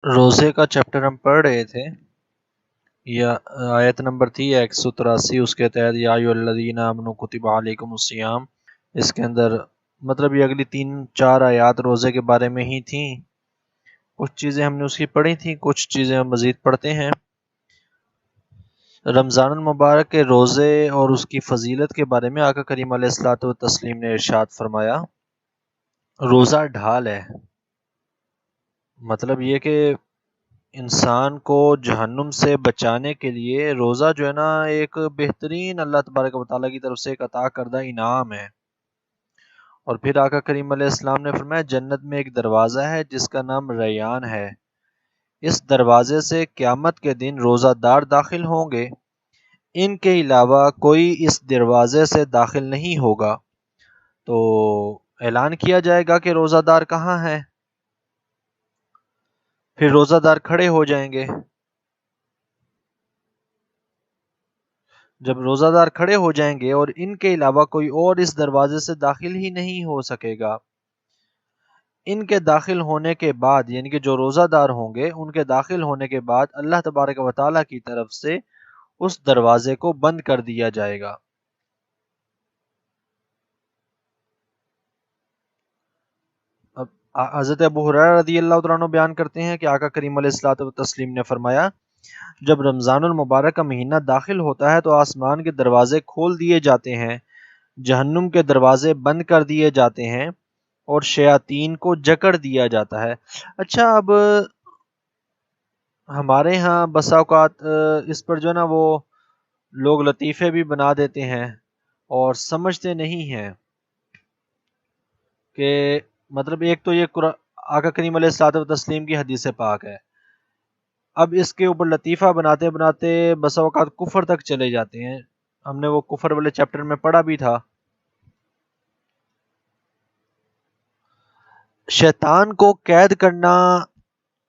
روزے کا چیپٹر ہم پڑھ رہے تھے، یا آیت نمبر تھی 183، اس کے تحت یا ایھا الذین آمنوا کتب علیکم الصیام۔ اس کے اندر مطلب یہ اگلی 3-4 آیات روزے کے بارے میں ہی تھیں۔ کچھ چیزیں ہم نے اس کی پڑھی تھیں، کچھ چیزیں ہم مزید پڑھتے ہیں۔ رمضان المبارک کے روزے اور اس کی فضیلت کے بارے میں آقا کریم علیہ الصلوۃ والتسلیم نے ارشاد فرمایا، روزہ ڈھال ہے، مطلب یہ کہ انسان کو جہنم سے بچانے کے لیے روزہ جو ہے نا ایک بہترین اللہ تبارک و تعالیٰ کی طرف سے ایک عطا کردہ انعام ہے۔ اور پھر آقا کریم علیہ السلام نے فرمایا جنت میں ایک دروازہ ہے جس کا نام ریان ہے، اس دروازے سے قیامت کے دن روزہ دار داخل ہوں گے، ان کے علاوہ کوئی اس دروازے سے داخل نہیں ہوگا۔ تو اعلان کیا جائے گا کہ روزہ دار کہاں ہے، پھر روزہ دار کھڑے ہو جائیں گے۔ جب روزہ دار کھڑے ہو جائیں گے اور ان کے علاوہ کوئی اور اس دروازے سے داخل ہی نہیں ہو سکے گا، ان کے داخل ہونے کے بعد یعنی کہ جو روزہ دار ہوں گے ان کے داخل ہونے کے بعد اللہ تبارک و تعالیٰ کی طرف سے اس دروازے کو بند کر دیا جائے گا۔ اب حضرت ابو ہریرہ رضی اللہ تعالیٰ عنہ بیان کرتے ہیں کہ آقا کریم علیہ الصلوۃ والتسلیم نے فرمایا، جب رمضان المبارک کا مہینہ داخل ہوتا ہے تو آسمان کے دروازے کھول دیے جاتے ہیں، جہنم کے دروازے بند کر دیے جاتے ہیں اور شیاطین کو جکڑ دیا جاتا ہے۔ اچھا، اب ہمارے ہاں بسا اوقات اس پر جو ہے نا وہ لوگ لطیفے بھی بنا دیتے ہیں اور سمجھتے نہیں ہیں کہ مطلب ایک تو یہ آقا کریم علیہ الصلوۃ والتسلیم کی حدیث پاک ہے، اب اس کے اوپر لطیفہ بناتے بناتے بسا اوقات کفر تک چلے جاتے ہیں۔ ہم نے وہ کفر والے چیپٹر میں پڑھا بھی تھا۔ شیطان کو قید کرنا،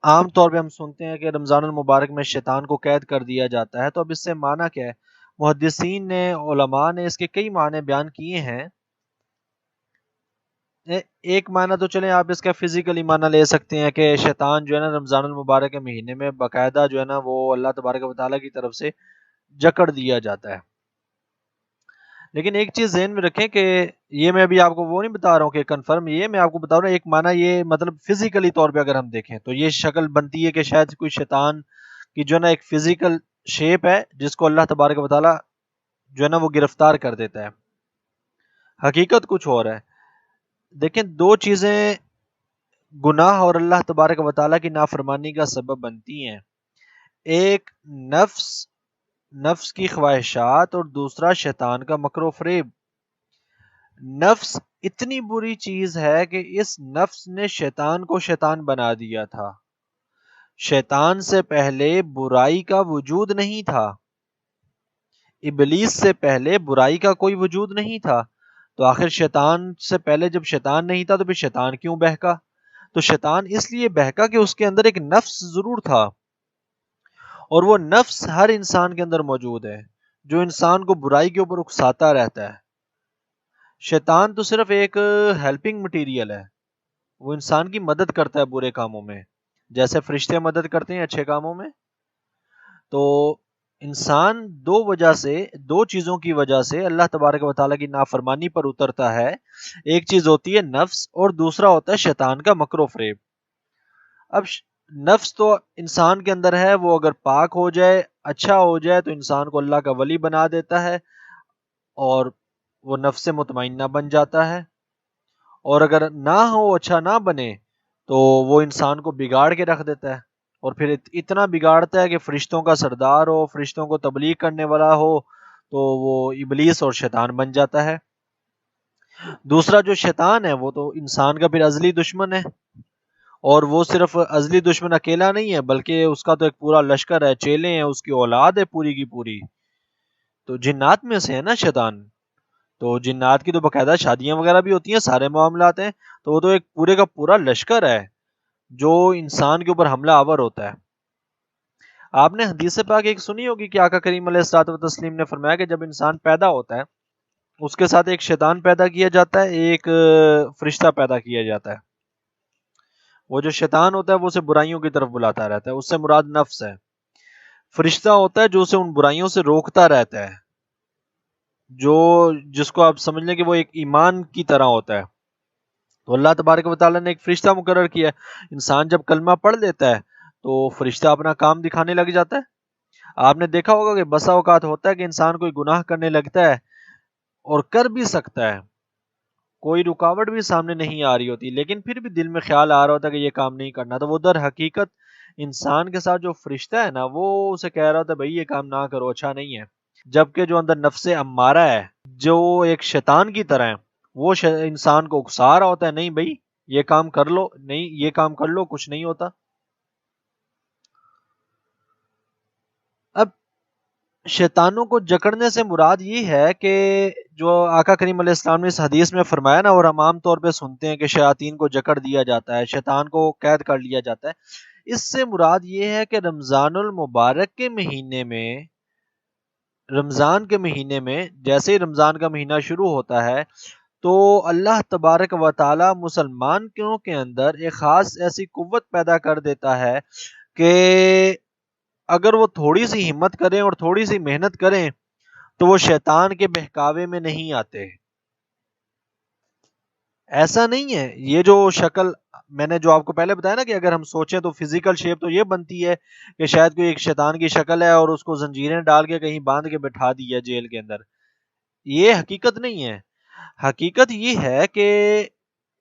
عام طور پہ ہم سنتے ہیں کہ رمضان المبارک میں شیطان کو قید کر دیا جاتا ہے، تو اب اس سے معنی کیا ہے؟ محدثین نے، علماء نے اس کے کئی معنی بیان کیے ہیں۔ ایک معنی تو چلیں آپ اس کا فزیکلی معنی لے سکتے ہیں کہ شیطان جو ہے نا رمضان المبارک کے مہینے میں باقاعدہ جو ہے نا وہ اللہ تبارک و تعالیٰ کی طرف سے جکڑ دیا جاتا ہے۔ لیکن ایک چیز ذہن میں رکھیں کہ یہ میں ابھی آپ کو وہ نہیں بتا رہا ہوں کہ کنفرم، یہ میں آپ کو بتا رہا ہوں ایک معنی یہ مطلب فزیکلی طور پہ اگر ہم دیکھیں تو یہ شکل بنتی ہے کہ شاید کوئی شیطان کی جو ہے نا ایک فزیکل شیپ ہے جس کو اللہ تبارک و تعالیٰ جو ہے نا وہ گرفتار کر دیتا ہے، حقیقت کچھ اور ہے۔ دیکھیں دو چیزیں گناہ اور اللہ تبارک و تعالیٰ کی نافرمانی کا سبب بنتی ہیں، ایک نفس کی خواہشات اور دوسرا شیطان کا مکر و فریب۔ نفس اتنی بری چیز ہے کہ اس نفس نے شیطان کو شیطان بنا دیا تھا۔ شیطان سے پہلے برائی کا وجود نہیں تھا، ابلیس سے پہلے برائی کا کوئی وجود نہیں تھا، تو آخر شیطان سے پہلے جب شیطان نہیں تھا تو پھر شیطان کیوں بہکا؟ تو شیطان اس لیے بہکا کہ اس کے اندر ایک نفس ضرور تھا، اور وہ نفس ہر انسان کے اندر موجود ہے جو انسان کو برائی کے اوپر اکساتا رہتا ہے۔ شیطان تو صرف ایک ہیلپنگ مٹیریل ہے، وہ انسان کی مدد کرتا ہے برے کاموں میں، جیسے فرشتے مدد کرتے ہیں اچھے کاموں میں۔ تو انسان دو چیزوں کی وجہ سے اللہ تبارک و تعالیٰ کی نافرمانی پر اترتا ہے، ایک چیز ہوتی ہے نفس اور دوسرا ہوتا ہے شیطان کا مکر و فریب۔ اب نفس تو انسان کے اندر ہے، وہ اگر پاک ہو جائے، اچھا ہو جائے تو انسان کو اللہ کا ولی بنا دیتا ہے اور وہ نفس مطمئنہ بن جاتا ہے، اور اگر نہ ہو، اچھا نہ بنے تو وہ انسان کو بگاڑ کے رکھ دیتا ہے، اور پھر اتنا بگاڑتا ہے کہ فرشتوں کا سردار ہو، فرشتوں کو تبلیغ کرنے والا ہو تو وہ ابلیس اور شیطان بن جاتا ہے۔ دوسرا جو شیطان ہے وہ تو انسان کا پھر ازلی دشمن ہے، اور وہ صرف ازلی دشمن اکیلا نہیں ہے بلکہ اس کا تو ایک پورا لشکر ہے، چیلے ہیں، اس کی اولاد ہے پوری کی پوری۔ تو جنات میں سے ہے نا شیطان، تو جنات کی تو باقاعدہ شادیاں وغیرہ بھی ہوتی ہیں، سارے معاملات ہیں، تو وہ تو ایک پورے کا پورا لشکر ہے جو انسان کے اوپر حملہ آور ہوتا ہے۔ آپ نے حدیث پاک ایک سنی ہوگی کہ آقا کریم علیہ الصلوۃ والتسلیم نے فرمایا کہ جب انسان پیدا ہوتا ہے اس کے ساتھ ایک شیطان پیدا کیا جاتا ہے، ایک فرشتہ پیدا کیا جاتا ہے۔ وہ جو شیطان ہوتا ہے وہ اسے برائیوں کی طرف بلاتا رہتا ہے، اس سے مراد نفس ہے۔ فرشتہ ہوتا ہے جو اسے ان برائیوں سے روکتا رہتا ہے، جس کو آپ سمجھ لیں کہ وہ ایک ایمان کی طرح ہوتا ہے۔ تو اللہ تبارک و تعالیٰ نے ایک فرشتہ مقرر کیا ہے۔ انسان جب کلمہ پڑھ لیتا ہے تو فرشتہ اپنا کام دکھانے لگ جاتا ہے۔ آپ نے دیکھا ہوگا کہ بسا اوقات ہوتا ہے کہ انسان کوئی گناہ کرنے لگتا ہے اور کر بھی سکتا ہے، کوئی رکاوٹ بھی سامنے نہیں آ رہی ہوتی، لیکن پھر بھی دل میں خیال آ رہا ہوتا ہے کہ یہ کام نہیں کرنا، تو وہ در حقیقت انسان کے ساتھ جو فرشتہ ہے نا وہ اسے کہہ رہا ہوتا ہے بھائی یہ کام نہ کرو، اچھا نہیں ہے۔ جبکہ جو اندر نفس امارہ ہے، جو ایک شیطان کی طرح ہے، وہ انسان کو اکسا رہا ہوتا ہے، نہیں بھائی یہ کام کر لو، نہیں یہ کام کر لو، کچھ نہیں ہوتا۔ اب شیطانوں کو جکڑنے سے مراد یہ ہے کہ جو آقا کریم علیہ السلام نے اس حدیث میں فرمایا نا، اور ہم عام طور پہ سنتے ہیں کہ شیاطین کو جکڑ دیا جاتا ہے، شیطان کو قید کر لیا جاتا ہے، اس سے مراد یہ ہے کہ رمضان کے مہینے میں جیسے ہی رمضان کا مہینہ شروع ہوتا ہے تو اللہ تبارک و تعالی مسلمانوں کے اندر ایک خاص ایسی قوت پیدا کر دیتا ہے کہ اگر وہ تھوڑی سی ہمت کریں اور تھوڑی سی محنت کریں تو وہ شیطان کے بہکاوے میں نہیں آتے۔ ایسا نہیں ہے، یہ جو شکل میں نے جو آپ کو پہلے بتایا نا کہ اگر ہم سوچیں تو فزیکل شیپ تو یہ بنتی ہے کہ شاید کوئی ایک شیطان کی شکل ہے اور اس کو زنجیریں ڈال کے کہیں باندھ کے بٹھا دی ہے جیل کے اندر، یہ حقیقت نہیں ہے۔ حقیقت یہ ہے کہ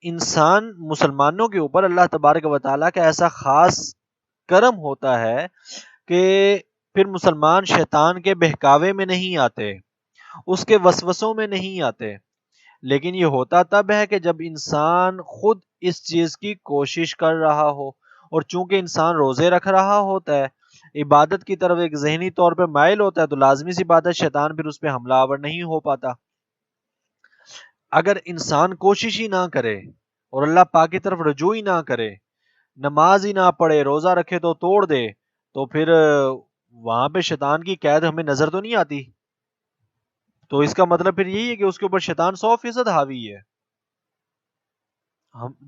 انسان مسلمانوں کے اوپر اللہ تبارک و تعالیٰ کا ایسا خاص کرم ہوتا ہے کہ پھر مسلمان شیطان کے بہکاوے میں نہیں آتے، اس کے وسوسوں میں نہیں آتے، لیکن یہ ہوتا تب ہے کہ جب انسان خود اس چیز کی کوشش کر رہا ہو، اور چونکہ انسان روزے رکھ رہا ہوتا ہے، عبادت کی طرف ایک ذہنی طور پہ مائل ہوتا ہے، تو لازمی سی بات ہے شیطان پھر اس پہ حملہ آور نہیں ہو پاتا۔ اگر انسان کوشش ہی نہ کرے اور اللہ پاک کی طرف رجوع ہی نہ کرے، نماز ہی نہ پڑھے، روزہ رکھے تو توڑ دے، تو پھر وہاں پہ شیطان کی قید ہمیں نظر تو نہیں آتی۔ تو اس کا مطلب پھر یہی ہے کہ اس کے اوپر شیطان 100% حاوی ہے۔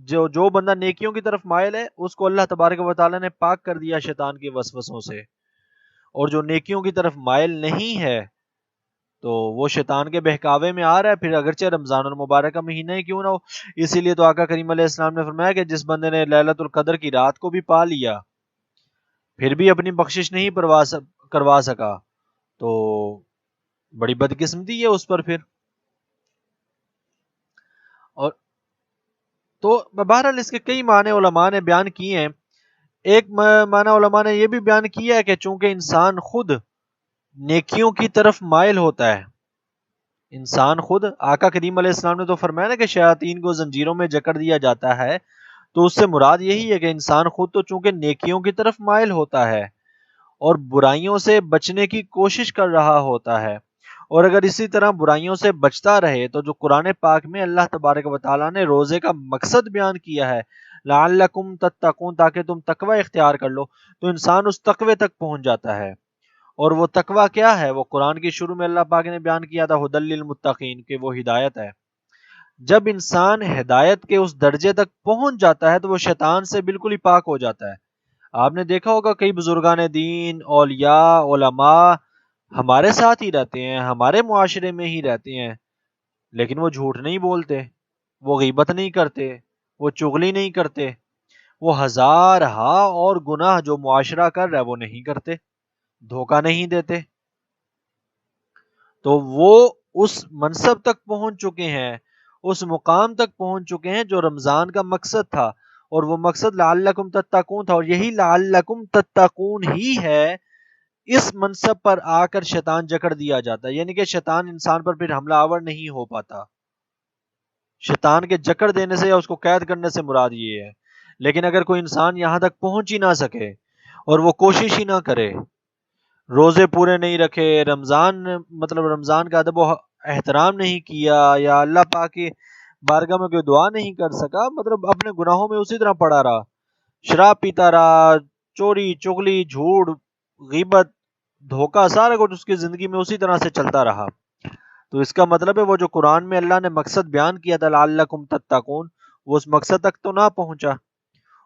جو بندہ نیکیوں کی طرف مائل ہے اس کو اللہ تبارک و تعالیٰ نے پاک کر دیا شیطان کے وسوسوں سے، اور جو نیکیوں کی طرف مائل نہیں ہے تو وہ شیطان کے بہکاوے میں آ رہا ہے، پھر اگرچہ رمضان المبارک کا مہینہ ہی کیوں نہ ہو۔ اسی لیے تو آقا کریم علیہ السلام نے فرمایا کہ جس بندے نے لیلۃ القدر کی رات کو بھی پا لیا پھر بھی اپنی بخشش نہیں کروا سکا تو بڑی بدقسمتی ہے اس پر پھر۔ اور تو بہرحال اس کے کئی معنی علماء نے بیان کیے ہیں۔ ایک معنی علماء نے یہ بھی بیان کیا ہے کہ چونکہ انسان خود نیکیوں کی طرف مائل ہوتا ہے، انسان خود، آقا کریم علیہ السلام نے تو فرمایا نا کہ شیاطین کو زنجیروں میں جکڑ دیا جاتا ہے، تو اس سے مراد یہی ہے کہ انسان خود تو چونکہ نیکیوں کی طرف مائل ہوتا ہے اور برائیوں سے بچنے کی کوشش کر رہا ہوتا ہے، اور اگر اسی طرح برائیوں سے بچتا رہے تو جو قرآن پاک میں اللہ تبارک و تعالیٰ نے روزے کا مقصد بیان کیا ہے، لعلکم تتقون، تاکہ تم تقوی اختیار کر لو، تو انسان اس تقوی تک پہنچ جاتا ہے۔ اور وہ تقوی کیا ہے؟ وہ قرآن کی شروع میں اللہ پاک نے بیان کیا تھا ھدی للمتقین، کہ وہ ہدایت ہے۔ جب انسان ہدایت کے اس درجے تک پہنچ جاتا ہے تو وہ شیطان سے بالکل ہی پاک ہو جاتا ہے۔ آپ نے دیکھا ہوگا کئی بزرگان دین، اولیاء، علماء ہمارے ساتھ ہی رہتے ہیں، ہمارے معاشرے میں ہی رہتے ہیں، لیکن وہ جھوٹ نہیں بولتے، وہ غیبت نہیں کرتے، وہ چغلی نہیں کرتے، وہ ہزار ہا اور گناہ جو معاشرہ کر رہا ہے وہ نہیں کرتے، دھوکہ نہیں دیتے۔ تو وہ اس منصب تک پہنچ چکے ہیں، اس مقام تک پہنچ چکے ہیں جو رمضان کا مقصد تھا، اور وہ مقصد لعلکم تتقون تھا، اور یہی لعلکم تتقون ہی ہے اس منصب پر آ کر شیطان جکڑ دیا جاتا ہے، یعنی کہ شیطان انسان پر پھر حملہ آور نہیں ہو پاتا۔ شیطان کے جکڑ دینے سے یا اس کو قید کرنے سے مراد یہ ہے۔ لیکن اگر کوئی انسان یہاں تک پہنچ ہی نہ سکے اور وہ کوشش ہی نہ کرے، روزے پورے نہیں رکھے، رمضان کا ادب و احترام نہیں کیا، یا اللہ پاک کی بارگاہ میں کوئی دعا نہیں کر سکا، اپنے گناہوں میں اسی طرح پڑا رہا، شراب پیتا رہا، چوری چغلی جھوٹ غیبت دھوکہ سارا کچھ اس کی زندگی میں اسی طرح سے چلتا رہا، تو اس کا مطلب ہے وہ جو قرآن میں اللہ نے مقصد بیان کیا تھا لعلکم تتقون، وہ اس مقصد تک تو نہ پہنچا۔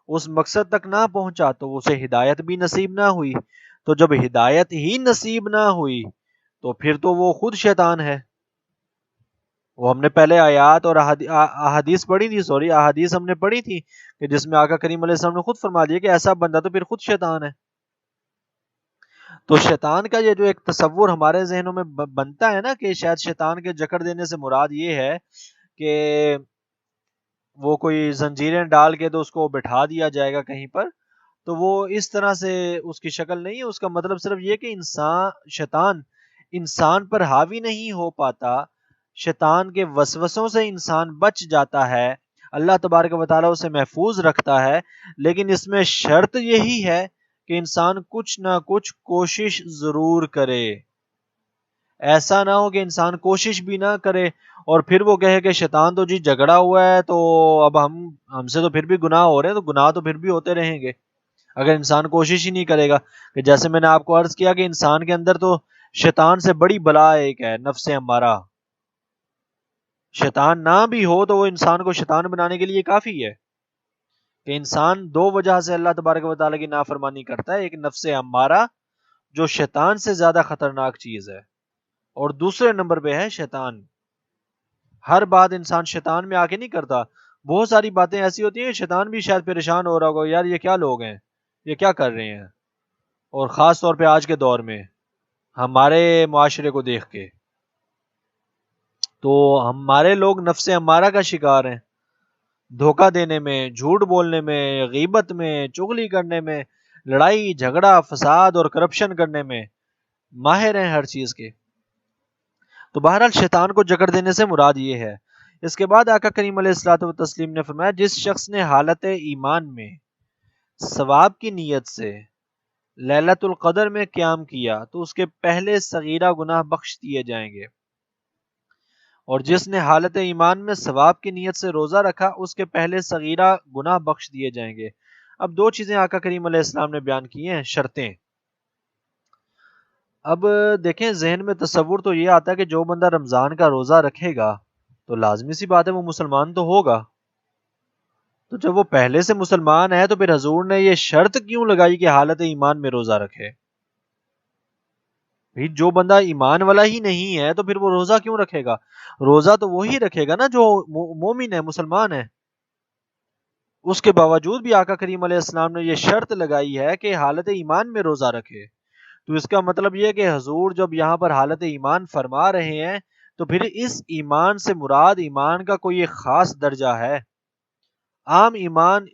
اس مقصد تک نہ پہنچا تو اسے ہدایت بھی نصیب نہ ہوئی. تو جب ہدایت ہی نصیب نہ ہوئی تو پھر تو وہ خود شیطان ہے. وہ ہم نے پہلے آیات اور احادیث پڑھی تھی، احادیث ہم نے پڑھی تھی کہ جس میں آقا کریم علیہ السلام نے خود فرما دیا کہ ایسا بندہ تو پھر خود شیطان ہے. تو شیطان کا یہ جو ایک تصور ہمارے ذہنوں میں بنتا ہے نا کہ شاید شیطان کے جکڑ دینے سے مراد یہ ہے کہ وہ کوئی زنجیریں ڈال کے تو اس کو بٹھا دیا جائے گا کہیں پر، تو وہ اس طرح سے اس کی شکل نہیں ہے. اس کا مطلب صرف یہ کہ شیطان انسان پر حاوی نہیں ہو پاتا، شیطان کے وسوسوں سے انسان بچ جاتا ہے، اللہ تبارک و تعالیٰ اسے محفوظ رکھتا ہے، لیکن اس میں شرط یہی ہے کہ انسان کچھ نہ کچھ کوشش ضرور کرے. ایسا نہ ہو کہ انسان کوشش بھی نہ کرے اور پھر وہ کہے کہ شیطان تو جی جھگڑا ہوا ہے تو اب ہم سے تو پھر بھی گناہ ہو رہے ہیں، تو گناہ تو پھر بھی ہوتے رہیں گے اگر انسان کوشش ہی نہیں کرے گا. کہ جیسے میں نے آپ کو عرض کیا کہ انسان کے اندر تو شیطان سے بڑی بلا ایک ہے، نفس امارہ. شیطان نہ بھی ہو تو وہ انسان کو شیطان بنانے کے لیے کافی ہے کہ انسان دو وجہ سے اللہ تبارک و تعالیٰ کی نافرمانی کرتا ہے. ایک نفس امارہ جو شیطان سے زیادہ خطرناک چیز ہے، اور دوسرے نمبر پہ ہے شیطان. ہر بات انسان شیطان میں آ کے نہیں کرتا. بہت ساری باتیں ایسی ہوتی ہیں شیطان بھی شاید پریشان ہو رہا ہوگا، یار یہ کیا لوگ ہیں، یہ کیا کر رہے ہیں. اور خاص طور پہ آج کے دور میں ہمارے معاشرے کو دیکھ کے تو ہمارے لوگ نفس امارہ کا شکار ہیں. دھوکہ دینے میں، جھوٹ بولنے میں، غیبت میں، چغلی کرنے میں، لڑائی جھگڑا فساد اور کرپشن کرنے میں ماہر ہیں ہر چیز کے. تو بہرحال شیطان کو جکڑ دینے سے مراد یہ ہے. اس کے بعد آقا کریم علیہ الصلوۃ والتسلیم نے فرمایا جس شخص نے حالت ایمان میں ثواب کی نیت سے لیلۃ القدر میں قیام کیا تو اس کے پہلے صغیرہ گناہ بخش دیے جائیں گے، اور جس نے حالت ایمان میں ثواب کی نیت سے روزہ رکھا اس کے پہلے صغیرہ گناہ بخش دیے جائیں گے. اب دو چیزیں آقا کریم علیہ السلام نے بیان کی ہیں، شرطیں. اب دیکھیں ذہن میں تصور تو یہ آتا ہے کہ جو بندہ رمضان کا روزہ رکھے گا تو لازمی سی بات ہے وہ مسلمان تو ہوگا. تو جب وہ پہلے سے مسلمان ہے تو پھر حضور نے یہ شرط کیوں لگائی کہ حالت ایمان میں روزہ رکھے؟ جو بندہ ایمان والا ہی نہیں ہے تو پھر وہ روزہ کیوں رکھے گا؟ روزہ تو وہی رکھے گا نا جو مومن ہے، مسلمان ہے. اس کے باوجود بھی آقا کریم علیہ السلام نے یہ شرط لگائی ہے کہ حالت ایمان میں روزہ رکھے. تو اس کا مطلب یہ کہ حضور جب یہاں پر حالت ایمان فرما رہے ہیں تو پھر اس ایمان سے مراد ایمان کا کوئی ایک خاص درجہ ہے. عام ایمان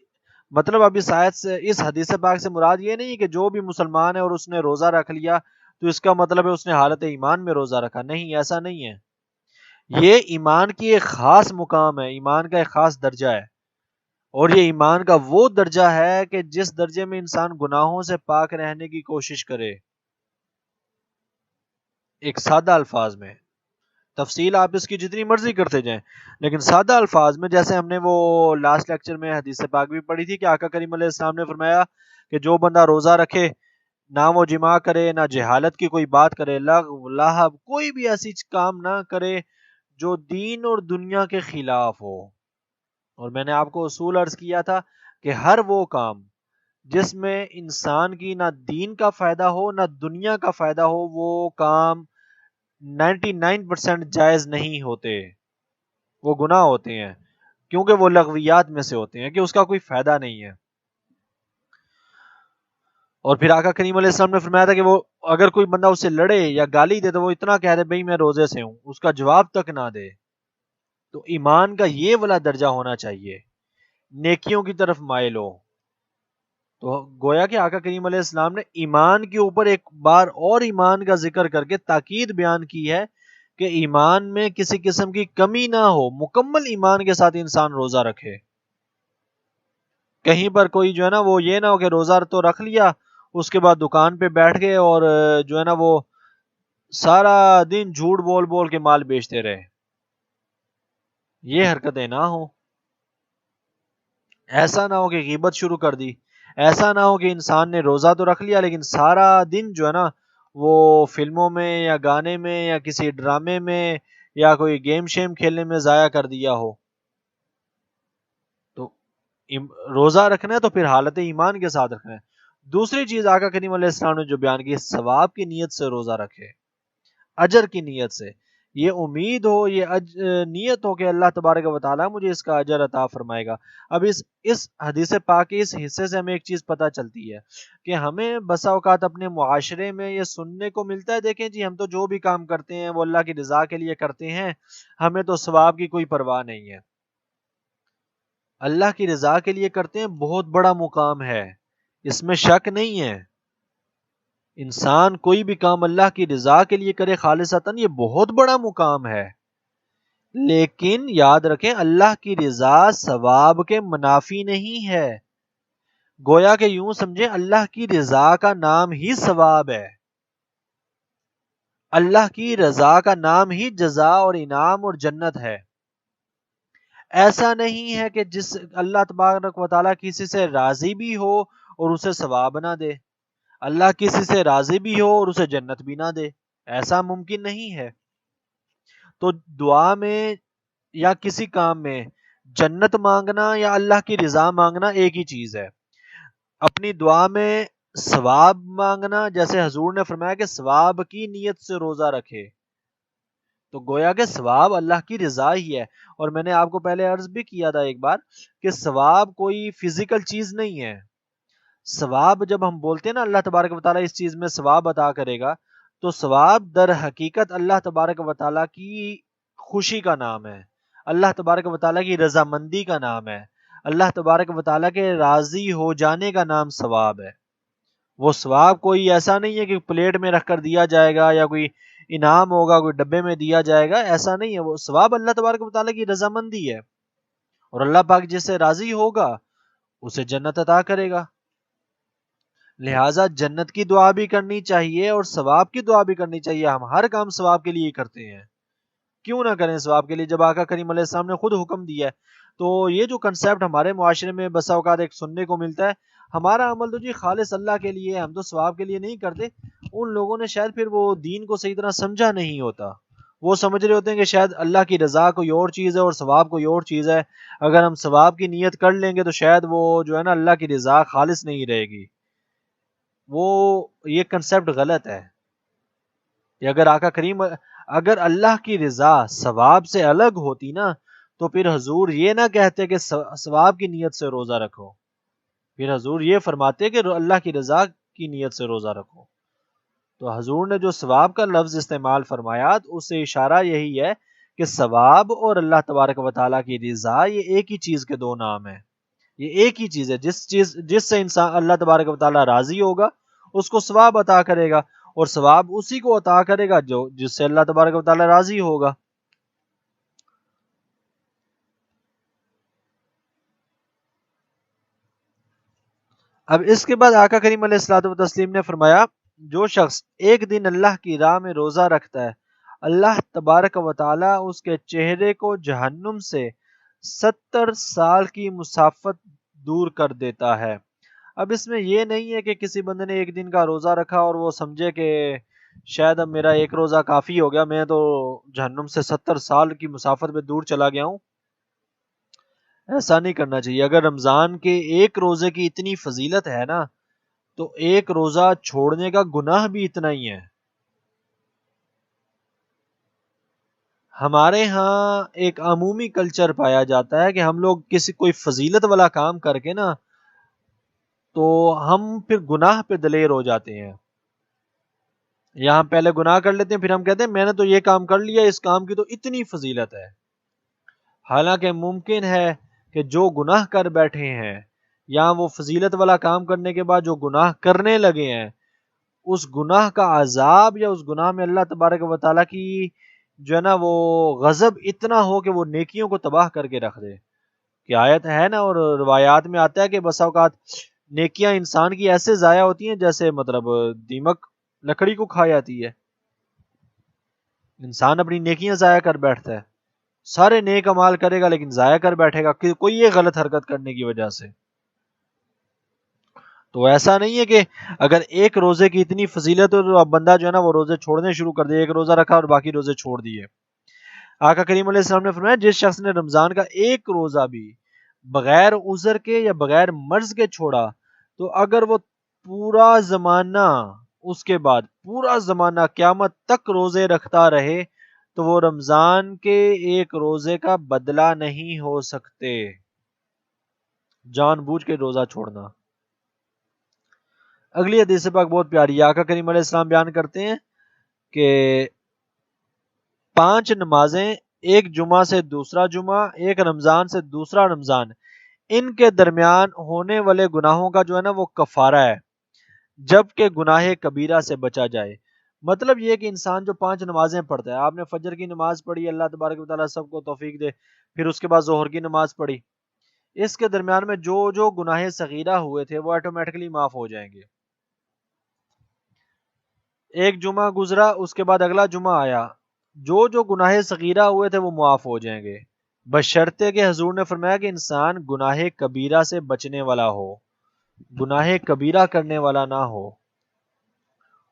مطلب اب اس آیت سے، اس حدیث پاک سے مراد یہ نہیں کہ جو بھی مسلمان ہے اور اس نے روزہ رکھ لیا تو اس کا مطلب ہے اس نے حالت ایمان میں روزہ رکھا. نہیں، ایسا نہیں ہے. یہ ایمان کی ایک خاص مقام ہے، ایمان کا ایک خاص درجہ ہے، اور یہ ایمان کا وہ درجہ ہے کہ جس درجے میں انسان گناہوں سے پاک رہنے کی کوشش کرے. ایک سادہ الفاظ میں، تفصیل آپ اس کی جتنی مرضی کرتے جائیں، لیکن سادہ الفاظ میں جیسے ہم نے وہ لاسٹ لیکچر میں حدیث پاک بھی پڑھی تھی کہ آقا کریم علیہ السلام نے فرمایا کہ جو بندہ روزہ رکھے، نہ وہ جماع کرے، نہ جہالت کی کوئی بات کرے، لغو لہب کوئی بھی ایسی کام نہ کرے جو دین اور دنیا کے خلاف ہو. اور میں نے آپ کو اصول عرض کیا تھا کہ ہر وہ کام جس میں انسان کی نہ دین کا فائدہ ہو نہ دنیا کا فائدہ ہو، وہ کام 99% جائز نہیں ہوتے، وہ گناہ ہوتے ہیں، کیونکہ وہ لغویات میں سے ہوتے ہیں کہ اس کا کوئی فائدہ نہیں ہے. اور پھر آقا کریم علیہ السلام نے فرمایا تھا کہ وہ اگر کوئی بندہ اسے لڑے یا گالی دے تو وہ اتنا کہہ دے بھئی میں روزے سے ہوں، اس کا جواب تک نہ دے. تو ایمان کا یہ والا درجہ ہونا چاہیے، نیکیوں کی طرف مائل ہو. تو گویا کہ آقا کریم علیہ السلام نے ایمان کے اوپر ایک بار اور ایمان کا ذکر کر کے تاکید بیان کی ہے کہ ایمان میں کسی قسم کی کمی نہ ہو، مکمل ایمان کے ساتھ انسان روزہ رکھے. کہیں پر کوئی جو ہے نا وہ یہ نہ ہو کہ روزہ تو رکھ لیا، اس کے بعد دکان پہ بیٹھ گئے اور جو ہے نا وہ سارا دن جھوٹ بول بول کے مال بیچتے رہے. یہ حرکتیں نہ ہو. ایسا نہ ہو کہ غیبت شروع کر دی، ایسا نہ ہو کہ انسان نے روزہ تو رکھ لیا لیکن سارا دن جو ہے نا وہ فلموں میں یا گانے میں یا کسی ڈرامے میں یا کوئی گیم شیم کھیلنے میں ضائع کر دیا ہو. تو روزہ رکھنا ہے تو پھر حالت ایمان کے ساتھ رکھنا ہے. دوسری چیز آقا کریم علیہ السلام نے جو بیان کی، ثواب کی نیت سے روزہ رکھے، اجر کی نیت سے، یہ امید ہو، یہ نیت ہو کہ اللہ تبارک و تعالیٰ مجھے اس کا اجر عطا فرمائے گا. اب اس حدیث پاک کے اس حصے سے ہمیں ایک چیز پتہ چلتی ہے کہ ہمیں بسا اوقات اپنے معاشرے میں یہ سننے کو ملتا ہے، دیکھیں جی ہم تو جو بھی کام کرتے ہیں وہ اللہ کی رضا کے لیے کرتے ہیں، ہمیں تو ثواب کی کوئی پرواہ نہیں ہے. اللہ کی رضا کے لیے کرتے ہیں، بہت بڑا مقام ہے، اس میں شک نہیں ہے. انسان کوئی بھی کام اللہ کی رضا کے لیے کرے خالصتاً، یہ بہت بڑا مقام ہے. لیکن یاد رکھیں اللہ کی رضا ثواب کے منافی نہیں ہے. گویا کہ یوں سمجھیں اللہ کی رضا کا نام ہی ثواب ہے، اللہ کی رضا کا نام ہی جزا اور انعام اور جنت ہے. ایسا نہیں ہے کہ جس اللہ تبارک و تعالیٰ کسی سے راضی بھی ہو اور اسے ثواب نہ دے، اللہ کسی سے راضی بھی ہو اور اسے جنت بھی نہ دے، ایسا ممکن نہیں ہے. تو دعا میں یا کسی کام میں جنت مانگنا یا اللہ کی رضا مانگنا ایک ہی چیز ہے. اپنی دعا میں ثواب مانگنا، جیسے حضور نے فرمایا کہ ثواب کی نیت سے روزہ رکھے، تو گویا کہ ثواب اللہ کی رضا ہی ہے. اور میں نے آپ کو پہلے عرض بھی کیا تھا ایک بار کہ ثواب کوئی فزیکل چیز نہیں ہے. ثواب جب ہم بولتے ہیں نا اللہ تبارک و تعالیٰ اس چیز میں ثواب عطا کرے گا، تو ثواب در حقیقت اللہ تبارک و تعالیٰ کی خوشی کا نام ہے، اللہ تبارک و تعالیٰ کی رضامندی کا نام ہے، اللہ تبارک و تعالیٰ کے راضی ہو جانے کا نام ثواب ہے. وہ ثواب کوئی ایسا نہیں ہے کہ پلیٹ میں رکھ کر دیا جائے گا یا کوئی انعام ہوگا، کوئی ڈبے میں دیا جائے گا، ایسا نہیں ہے. وہ ثواب اللہ تبارک و تعالیٰ کی رضامندی ہے، اور اللہ پاک جس سے راضی ہوگا اسے جنت عطا کرے گا. لہٰذا جنت کی دعا بھی کرنی چاہیے اور ثواب کی دعا بھی کرنی چاہیے. ہم ہر کام ثواب کے لیے ہی کرتے ہیں، کیوں نہ کریں ثواب کے لیے جب آقا کریم علیہ السلام نے خود حکم دیا ہے. تو یہ جو کنسیپٹ ہمارے معاشرے میں بسا اوقات ایک سننے کو ملتا ہے، ہمارا عمل تو جی خالص اللہ کے لیے، ہم تو ثواب کے لیے نہیں کرتے. ان لوگوں نے شاید پھر وہ دین کو صحیح طرح سمجھا نہیں ہوتا. وہ سمجھ رہے ہوتے ہیں کہ شاید اللہ کی رضا کوئی اور چیز ہے اور ثواب کوئی اور چیز ہے. اگر ہم ثواب کی نیت کر لیں گے تو شاید وہ جو ہے نا اللہ کی رضا خالص نہیں رہے گی. وہ یہ کنسیپٹ غلط ہے کہ اگر اللہ کی رضا ثواب سے الگ ہوتی نا تو پھر حضور یہ نہ کہتے کہ ثواب کی نیت سے روزہ رکھو، پھر حضور یہ فرماتے کہ اللہ کی رضا کی نیت سے روزہ رکھو. تو حضور نے جو ثواب کا لفظ استعمال فرمایا اس سے اشارہ یہی ہے کہ ثواب اور اللہ تبارک و تعالیٰ کی رضا یہ ایک ہی چیز کے دو نام ہیں. یہ ایک ہی چیز ہے، جس سے انسان اللہ تبارک و تعالیٰ راضی ہوگا اس کو ثواب عطا کرے گا، اور ثواب اسی کو عطا کرے گا جس سے اللہ تبارک و تعالیٰ راضی ہوگا. اب اس کے بعد آقا کریم علیہ الصلوۃ والتسلیم نے فرمایا جو شخص ایک دن اللہ کی راہ میں روزہ رکھتا ہے، اللہ تبارک و تعالیٰ اس کے چہرے کو جہنم سے 70 سال کی مسافت دور کر دیتا ہے. اب اس میں یہ نہیں ہے کہ کسی بندے نے ایک دن کا روزہ رکھا اور وہ سمجھے کہ شاید اب میرا ایک روزہ کافی ہو گیا، میں تو جہنم سے 70 سال کی مسافت پہ دور چلا گیا ہوں. ایسا نہیں کرنا چاہیے. اگر رمضان کے ایک روزے کی اتنی فضیلت ہے نا تو ایک روزہ چھوڑنے کا گناہ بھی اتنا ہی ہے. ہمارے ہاں ایک عمومی کلچر پایا جاتا ہے کہ ہم لوگ کوئی فضیلت والا کام کر کے نا تو ہم پھر گناہ پہ دلیر ہو جاتے ہیں، یا ہم پہلے گناہ کر لیتے ہیں پھر ہم کہتے ہیں میں نے تو یہ کام کر لیا، اس کام کی تو اتنی فضیلت ہے. حالانکہ ممکن ہے کہ جو گناہ کر بیٹھے ہیں یا وہ فضیلت والا کام کرنے کے بعد جو گناہ کرنے لگے ہیں، اس گناہ کا عذاب یا اس گناہ میں اللہ تبارک و تعالیٰ کی جو ہے نا وہ غضب اتنا ہو کہ وہ نیکیوں کو تباہ کر کے رکھ دے. کہ آیت ہے نا اور روایات میں آتا ہے کہ بسا اوقات نیکیاں انسان کی ایسے ضائع ہوتی ہیں جیسے مطلب دیمک لکڑی کو کھا جاتی ہے. انسان اپنی نیکیاں ضائع کر بیٹھتا ہے، سارے نیک امال کرے گا لیکن ضائع کر بیٹھے گا کوئی یہ غلط حرکت کرنے کی وجہ سے. تو ایسا نہیں ہے کہ اگر ایک روزے کی اتنی فضیلت ہو تو اب بندہ جو ہے نا وہ روزے چھوڑنے شروع کر دے، ایک روزہ رکھا اور باقی روزے چھوڑ دیے. آقا کریم علیہ السلام نے فرمایا جس شخص نے رمضان کا ایک روزہ بھی بغیر عذر کے یا بغیر مرض کے چھوڑا، تو اگر وہ پورا زمانہ، اس کے بعد پورا زمانہ قیامت تک روزے رکھتا رہے تو وہ رمضان کے ایک روزے کا بدلہ نہیں ہو سکتے۔ جان بوجھ کے روزہ چھوڑنا۔ اگلی حدیث پاک بہت پیاری، آقا کریم علیہ السلام بیان کرتے ہیں کہ 5 نمازیں، ایک جمعہ سے دوسرا جمعہ، ایک رمضان سے دوسرا رمضان، ان کے درمیان ہونے والے گناہوں کا جو ہے نا وہ کفارہ ہے، جبکہ گناہ کبیرہ سے بچا جائے۔ مطلب یہ کہ انسان جو 5 نمازیں پڑھتا ہے، آپ نے فجر کی نماز پڑھی، اللہ تبارک و تعالیٰ سب کو توفیق دے، پھر اس کے بعد ظہر کی نماز پڑھی، اس کے درمیان میں جو جو گناہ صغیرہ ہوئے تھے وہ آٹومیٹکلی معاف ہو جائیں گے۔ ایک جمعہ گزرا، اس کے بعد اگلا جمعہ آیا، جو جو گناہ صغیرہ ہوئے تھے وہ معاف ہو جائیں گے، بشرطے کہ حضور نے فرمایا کہ انسان گناہ کبیرہ سے بچنے والا ہو، گناہ کبیرہ کرنے والا نہ ہو۔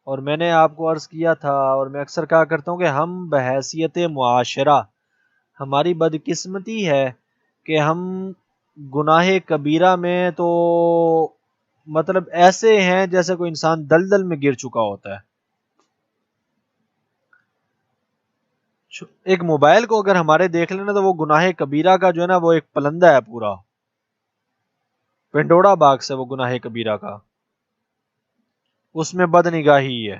اور میں نے آپ کو عرض کیا تھا، اور میں اکثر کہا کرتا ہوں کہ ہم بحیثیت معاشرہ، ہماری بدقسمتی ہے کہ ہم گناہ کبیرہ میں تو مطلب ایسے ہیں جیسے کوئی انسان دلدل میں گر چکا ہوتا ہے۔ ایک موبائل کو اگر ہمارے دیکھ لینا تو وہ گناہ کبیرہ کا جو ہے نا وہ ایک پلندہ ہے، پورا پنڈورا باکس ہے وہ گناہ کبیرہ کا، اس میں بد نگاہی ہے۔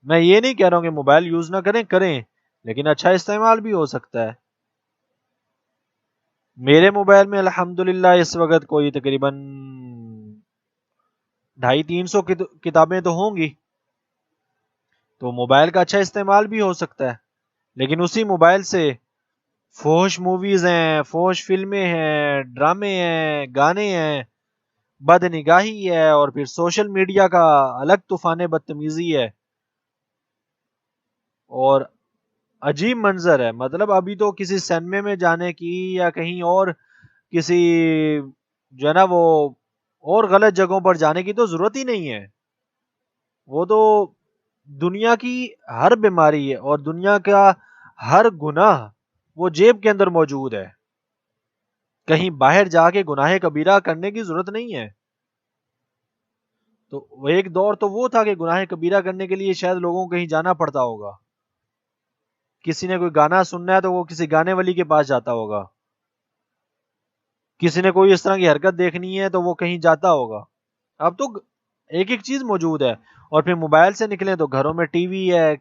میں یہ نہیں کہہ رہا ہوں کہ موبائل یوز نہ کریں لیکن اچھا استعمال بھی ہو سکتا ہے۔ میرے موبائل میں الحمدللہ اس وقت کوئی تقریباً 250-300 کتابیں تو ہوں گی، تو موبائل کا اچھا استعمال بھی ہو سکتا ہے، لیکن اسی موبائل سے فحش موویز ہیں، فحش فلمیں ہیں، ڈرامے ہیں، گانے ہیں، بد نگاہی ہے، اور پھر سوشل میڈیا کا الگ طوفان بدتمیزی ہے، اور عجیب منظر ہے۔ مطلب ابھی تو کسی سینمے میں جانے کی یا کہیں اور کسی جو ہے نا وہ اور غلط جگہوں پر جانے کی تو ضرورت ہی نہیں ہے، وہ تو دنیا کی ہر بیماری ہے اور دنیا کا ہر گناہ وہ جیب کے اندر موجود ہے، کہیں باہر جا کے گناہ کبیرہ کرنے کی ضرورت نہیں ہے۔ تو وہ ایک دور تو وہ تھا کہ گناہ کبیرہ کرنے کے لیے شاید لوگوں کو کہیں جانا پڑتا ہوگا، کسی نے کوئی گانا سننا ہے تو وہ کسی گانے والی کے پاس جاتا ہوگا، کسی نے کوئی اس طرح کی حرکت دیکھنی ہے تو وہ کہیں جاتا ہوگا۔ اب تو ایک ایک چیز موجود ہے، اور پھر موبائل سے نکلیں تو گھروں میں ٹی وی ہے،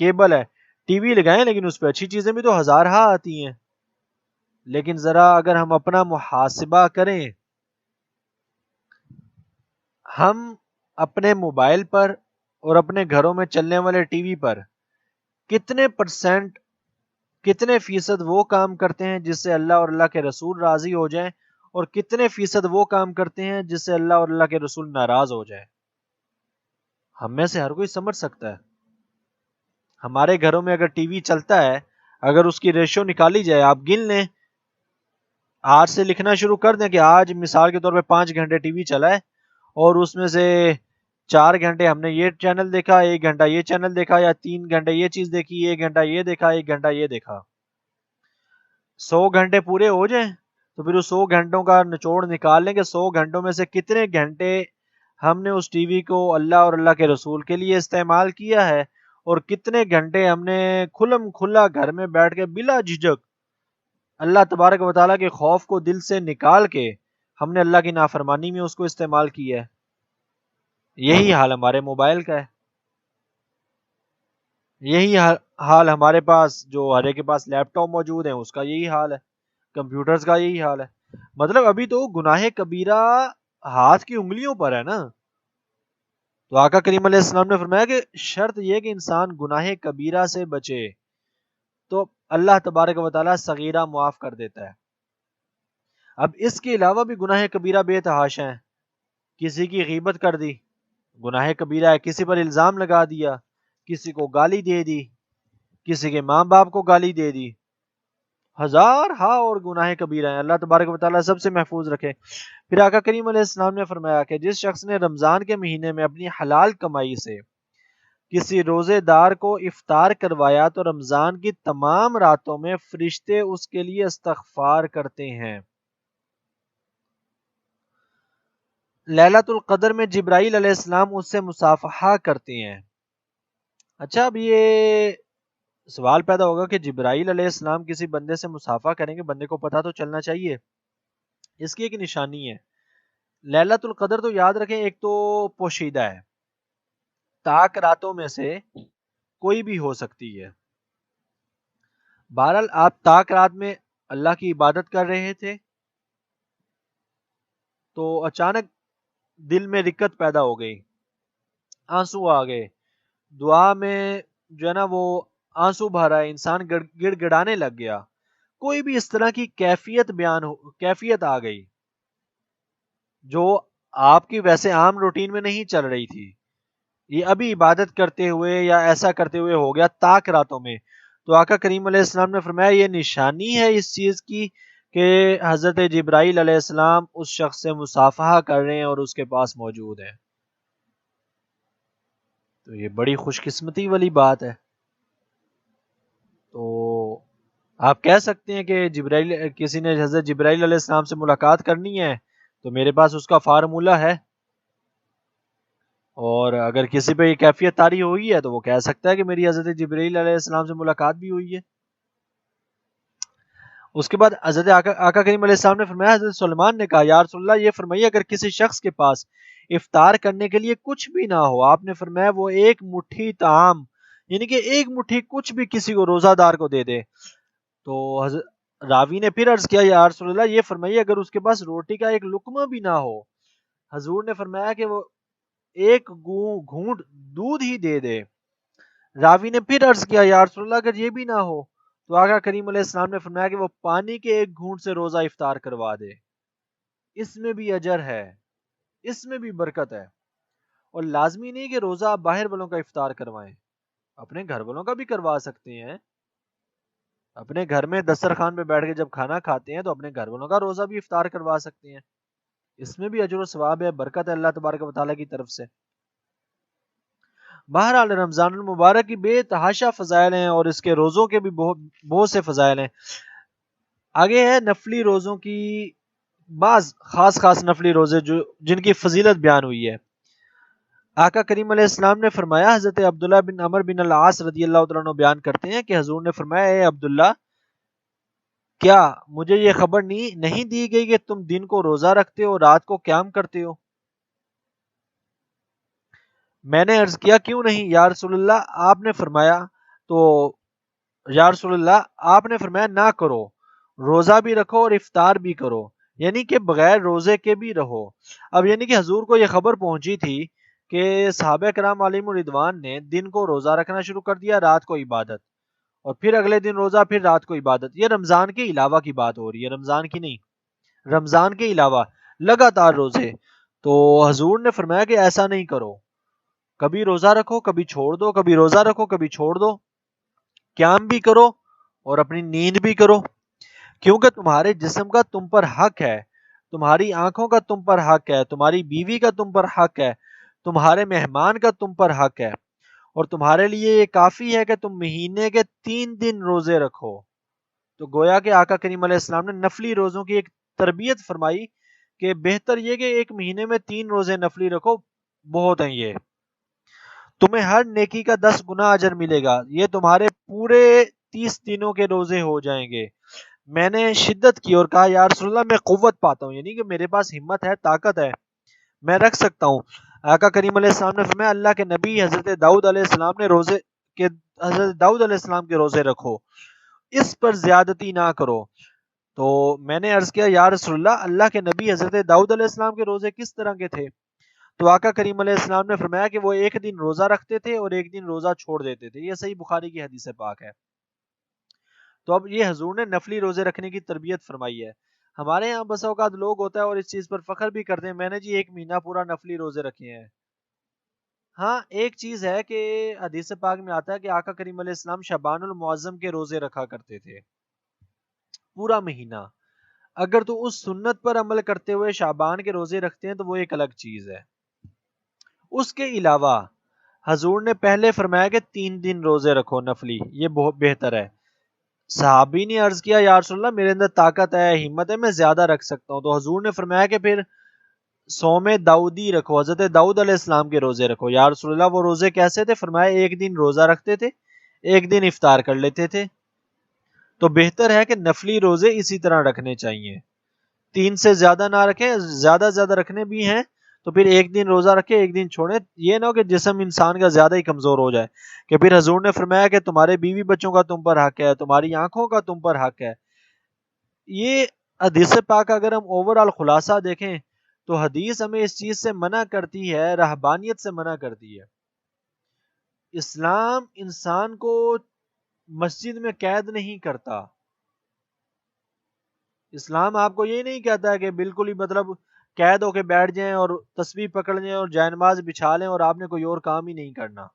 کیبل ہے، ٹی وی لگائیں لیکن اس پہ اچھی چیزیں بھی تو ہزارہا آتی ہیں۔ لیکن ذرا اگر ہم اپنا محاسبہ کریں، ہم اپنے موبائل پر اور اپنے گھروں میں چلنے والے ٹی وی پر کتنے پرسنٹ، کتنے فیصد وہ کام کرتے ہیں جس سے اللہ اور اللہ کے رسول راضی ہو جائیں، اور کتنے فیصد وہ کام کرتے ہیں جس سے اللہ اور اللہ کے رسول ناراض ہو جائیں۔ ہم میں سے ہر کوئی سمجھ سکتا ہے۔ ہمارے گھروں میں اگر ٹی وی چلتا ہے، اگر اس کی ریشو نکالی جائے، آپ گن لیں، آج سے لکھنا شروع کر دیں کہ آج مثال کے طور پہ 5 گھنٹے ٹی وی چلا ہے، اور اس میں سے 4 گھنٹے ہم نے یہ چینل دیکھا، 1 گھنٹہ یہ چینل دیکھا، یا 3 گھنٹے یہ چیز دیکھی، 1 گھنٹہ یہ دیکھا، 1 گھنٹہ یہ دیکھا، 100 گھنٹے پورے ہو جائیں تو پھر اس 100 گھنٹوں کا نچوڑ نکال لیں کہ 100 گھنٹوں میں سے کتنے گھنٹے ہم نے اس ٹی وی کو اللہ اور اللہ کے رسول کے لیے استعمال کیا ہے، اور کتنے گھنٹے ہم نے کھلم کھلا گھر میں بیٹھ کے بلا جھجک اللہ تبارک و تعالیٰ کے خوف کو دل سے نکال کے ہم نے اللہ کی نافرمانی میں اس کو استعمال کیا ہے۔ یہی حال ہمارے موبائل کا ہے، یہی حال ہمارے پاس جو ہر ایک کے پاس لیپ ٹاپ موجود ہیں اس کا یہی حال ہے، کمپیوٹرز کا یہی حال ہے۔ مطلب ابھی تو گناہ کبیرہ ہاتھ کی انگلیوں پر ہے نا۔ تو آقا کریم علیہ السلام نے فرمایا کہ شرط یہ کہ انسان گناہ کبیرہ سے بچے تو اللہ تبارک و تعالیٰ صغیرہ معاف کر دیتا ہے۔ اب اس کے علاوہ بھی گناہ کبیرہ بے تحاشا ہیں۔ کسی کی غیبت کر دی، گناہ کبیرہ ہے، کسی پر الزام لگا دیا، کسی کو گالی دے دی، کسی کے ماں باپ کو گالی دے دی، ہزار ہا اور گناہ کبیرہ ہیں۔ اللہ تبارک و تعالیٰ سب سے محفوظ رکھے۔ پھر آقا کریم علیہ السلام نے فرمایا کہ جس شخص نے رمضان کے مہینے میں اپنی حلال کمائی سے کسی روزے دار کو افطار کروایا تو رمضان کی تمام راتوں میں فرشتے اس کے لیے استغفار کرتے ہیں۔ لیلۃ القدر میں جبرائیل علیہ السلام اس سے مصافحہ کرتے ہیں۔ اچھا، اب یہ سوال پیدا ہوگا کہ جبرائیل علیہ السلام کسی بندے سے مصافحہ کریں گے، بندے کو پتہ تو چلنا چاہیے۔ اس کی ایک نشانی ہے، لیلۃ القدر تو یاد رکھیں ایک تو پوشیدہ ہے، تاک راتوں میں سے کوئی بھی ہو سکتی ہے۔ بہرحال آپ تاک رات میں اللہ کی عبادت کر رہے تھے تو اچانک دل میں رکت پیدا ہو گئی، آنسو آ گئے، دعا میں جو ہے نا وہ آنسو بھرا ہے، انسان گڑ گڑانے لگ گیا، کوئی بھی اس طرح کی کیفیت آ گئی جو آپ کی ویسے عام روٹین میں نہیں چل رہی تھی، یہ ابھی عبادت کرتے ہوئے یا ایسا کرتے ہوئے ہو گیا تاک راتوں میں، تو آقا کریم علیہ السلام نے فرمایا یہ نشانی ہے اس چیز کی کہ حضرت جبرائیل علیہ السلام اس شخص سے مصافحہ کر رہے ہیں اور اس کے پاس موجود ہیں۔ تو یہ بڑی خوش قسمتی والی بات ہے۔ تو آپ کہہ سکتے ہیں کہ کسی نے حضرت جبرائیل علیہ السلام سے ملاقات کرنی ہے تو میرے پاس اس کا فارمولہ ہے، اور اگر کسی پہ یہ کیفیت طاری ہوئی ہے تو وہ کہہ سکتا ہے کہ میری حضرت جبرائیل علیہ السلام سے ملاقات بھی ہوئی ہے۔ اس کے بعد حضرت آقا کریم علیہ السلام نے فرمایا، حضرت سلمان نے کہا یا رسول اللہ یہ فرمائیے اگر کسی شخص کے پاس افطار کرنے کے لیے کچھ بھی نہ ہو، آپ نے فرمایا وہ ایک مٹھی طعام یعنی کہ ایک مٹھی کچھ بھی کسی کو روزہ دار کو دے دے، تو راوی نے پھر عرض کیا یا رسول اللہ یہ فرمائیے اگر اس کے پاس روٹی کا ایک لقمہ بھی نہ ہو، حضور نے فرمایا کہ وہ ایک گھونٹ دودھ ہی دے دے۔ راوی نے پھر عرض کیا یا رسول اللہ اگر یہ بھی نہ ہو، تو آقا کریم علیہ السلام نے فرمایا کہ وہ پانی کے ایک گھونٹ سے روزہ افطار کروا دے، اس میں بھی اجر ہے، اس میں بھی برکت ہے۔ اور لازمی نہیں کہ روزہ آپ باہر والوں کا افطار کروائیں، اپنے گھر والوں کا بھی کروا سکتے ہیں، اپنے گھر میں دسترخوان پہ بیٹھ کے جب کھانا کھاتے ہیں تو اپنے گھر والوں کا روزہ بھی افطار کروا سکتے ہیں، اس میں بھی اجر و ثواب ہے، برکت ہے اللہ تبارک و تعالیٰ کی طرف سے۔ بہرحال رمضان المبارک کی بے تحاشا فضائل ہیں اور اس کے روزوں کے بھی بہت سے فضائل ہیں۔ آگے ہے نفلی روزوں کی بعض خاص نفلی روزے جن کی فضیلت بیان ہوئی ہے۔ آقا کریم علیہ السلام نے فرمایا، حضرت عبداللہ بن عمر بن العاص رضی اللہ تعالیٰ عنہ بیان کرتے ہیں کہ حضور نے فرمایا اے عبداللہ کیا مجھے یہ خبر نہیں دی گئی کہ تم دن کو روزہ رکھتے ہو رات کو قیام کرتے ہو؟ میں نے عرض کیا کیوں نہیں یا رسول اللہ، آپ نے فرمایا نہ کرو، روزہ بھی رکھو اور افطار بھی کرو، یعنی کہ بغیر روزے کے بھی رہو۔ اب یعنی کہ حضور کو یہ خبر پہنچی تھی کہ صحابہ کرام علیہم الرضوان نے دن کو روزہ رکھنا شروع کر دیا، رات کو عبادت، اور پھر اگلے دن روزہ، پھر رات کو عبادت۔ یہ رمضان کے علاوہ کی بات ہو رہی ہے، رمضان کی نہیں، رمضان کے علاوہ لگاتار روزے۔ تو حضور نے فرمایا کہ ایسا نہیں کرو، کبھی روزہ رکھو کبھی چھوڑ دو، کبھی روزہ رکھو کبھی چھوڑ دو، قیام بھی کرو اور اپنی نیند بھی کرو، کیونکہ تمہارے جسم کا تم پر حق ہے، تمہاری آنکھوں کا تم پر حق ہے، تمہاری بیوی کا تم پر حق ہے، تمہارے مہمان کا تم پر حق ہے، اور تمہارے لیے یہ کافی ہے کہ تم مہینے کے 3 دن روزے رکھو۔ تو گویا کہ آقا کریم علیہ السلام نے نفلی روزوں کی ایک تربیت فرمائی کہ بہتر یہ کہ ایک مہینے میں 3 روزے نفلی رکھو، بہت ہیں یہ، تمہیں ہر نیکی کا 10 گنا اجر ملے گا، یہ تمہارے پورے 30 دنوں کے روزے ہو جائیں گے۔ میں نے شدت کی اور کہا یا رسول اللہ میں قوت پاتا ہوں، یعنی کہ میرے پاس ہمت ہے، طاقت ہے، میں رکھ سکتا ہوں۔ آقا کریم علیہ السلام نے فرمایا اللہ کے نبی حضرت داؤد علیہ السلام نے حضرت داؤد علیہ السلام کے روزے رکھو، اس پر زیادتی نہ کرو۔ تو میں نے عرض کیا یا رسول اللہ کے نبی حضرت داؤد علیہ السلام کے روزے کس طرح کے تھے؟ تو آقا کریم علیہ السلام نے فرمایا کہ وہ ایک دن روزہ رکھتے تھے اور ایک دن روزہ چھوڑ دیتے تھے، یہ صحیح بخاری کی حدیث پاک ہے۔ تو اب یہ حضور نے نفلی روزے رکھنے کی تربیت فرمائی ہے۔ ہمارے یہاں بسا اوقات لوگ ہوتا ہے اور اس چیز پر فخر بھی کرتے ہیں، میں نے جی 1 مہینہ پورا نفلی روزے رکھے ہیں۔ ہاں ایک چیز ہے کہ حدیث پاک میں آتا ہے کہ آقا کریم علیہ السلام شعبان المعظم کے روزے رکھا کرتے تھے پورا مہینہ۔ اگر تو اس سنت پر عمل کرتے ہوئے شعبان کے روزے رکھتے ہیں تو وہ ایک الگ چیز ہے۔ اس کے علاوہ حضور نے پہلے فرمایا کہ 3 دن روزے رکھو نفلی، یہ بہت بہتر ہے۔ صحابی نے عرض کیا یا رسول اللہ میرے اندر طاقت ہے، ہمت ہے، میں زیادہ رکھ سکتا ہوں، تو حضور نے فرمایا کہ پھر صوم داؤدی رکھو، حضرت داؤد علیہ السلام کے روزے رکھو۔ یا رسول اللہ وہ روزے کیسے تھے؟ فرمایا ایک دن روزہ رکھتے تھے، ایک دن افطار کر لیتے تھے۔ تو بہتر ہے کہ نفلی روزے اسی طرح رکھنے چاہیے، 3 سے زیادہ نہ رکھیں، زیادہ زیادہ رکھنے بھی ہیں تو پھر ایک دن روزہ رکھے ایک دن چھوڑے، یہ نہ ہو کہ جسم انسان کا زیادہ ہی کمزور ہو جائے کہ پھر حضور نے فرمایا کہ تمہارے بیوی بچوں کا تم پر حق ہے، تمہاری آنکھوں کا تم پر حق ہے۔ یہ حدیث پاک اگر ہم اوورآل خلاصہ دیکھیں تو حدیث ہمیں اس چیز سے منع کرتی ہے، رہبانیت سے منع کرتی ہے۔ اسلام انسان کو مسجد میں قید نہیں کرتا، اسلام آپ کو یہ نہیں کہتا ہے کہ بالکل ہی مطلب قید ہو کے بیٹھ جائیں اور تسبیح پکڑ لیں اور جائے نماز بچھا لیں اور آپ نے کوئی اور کام ہی نہیں کرنا،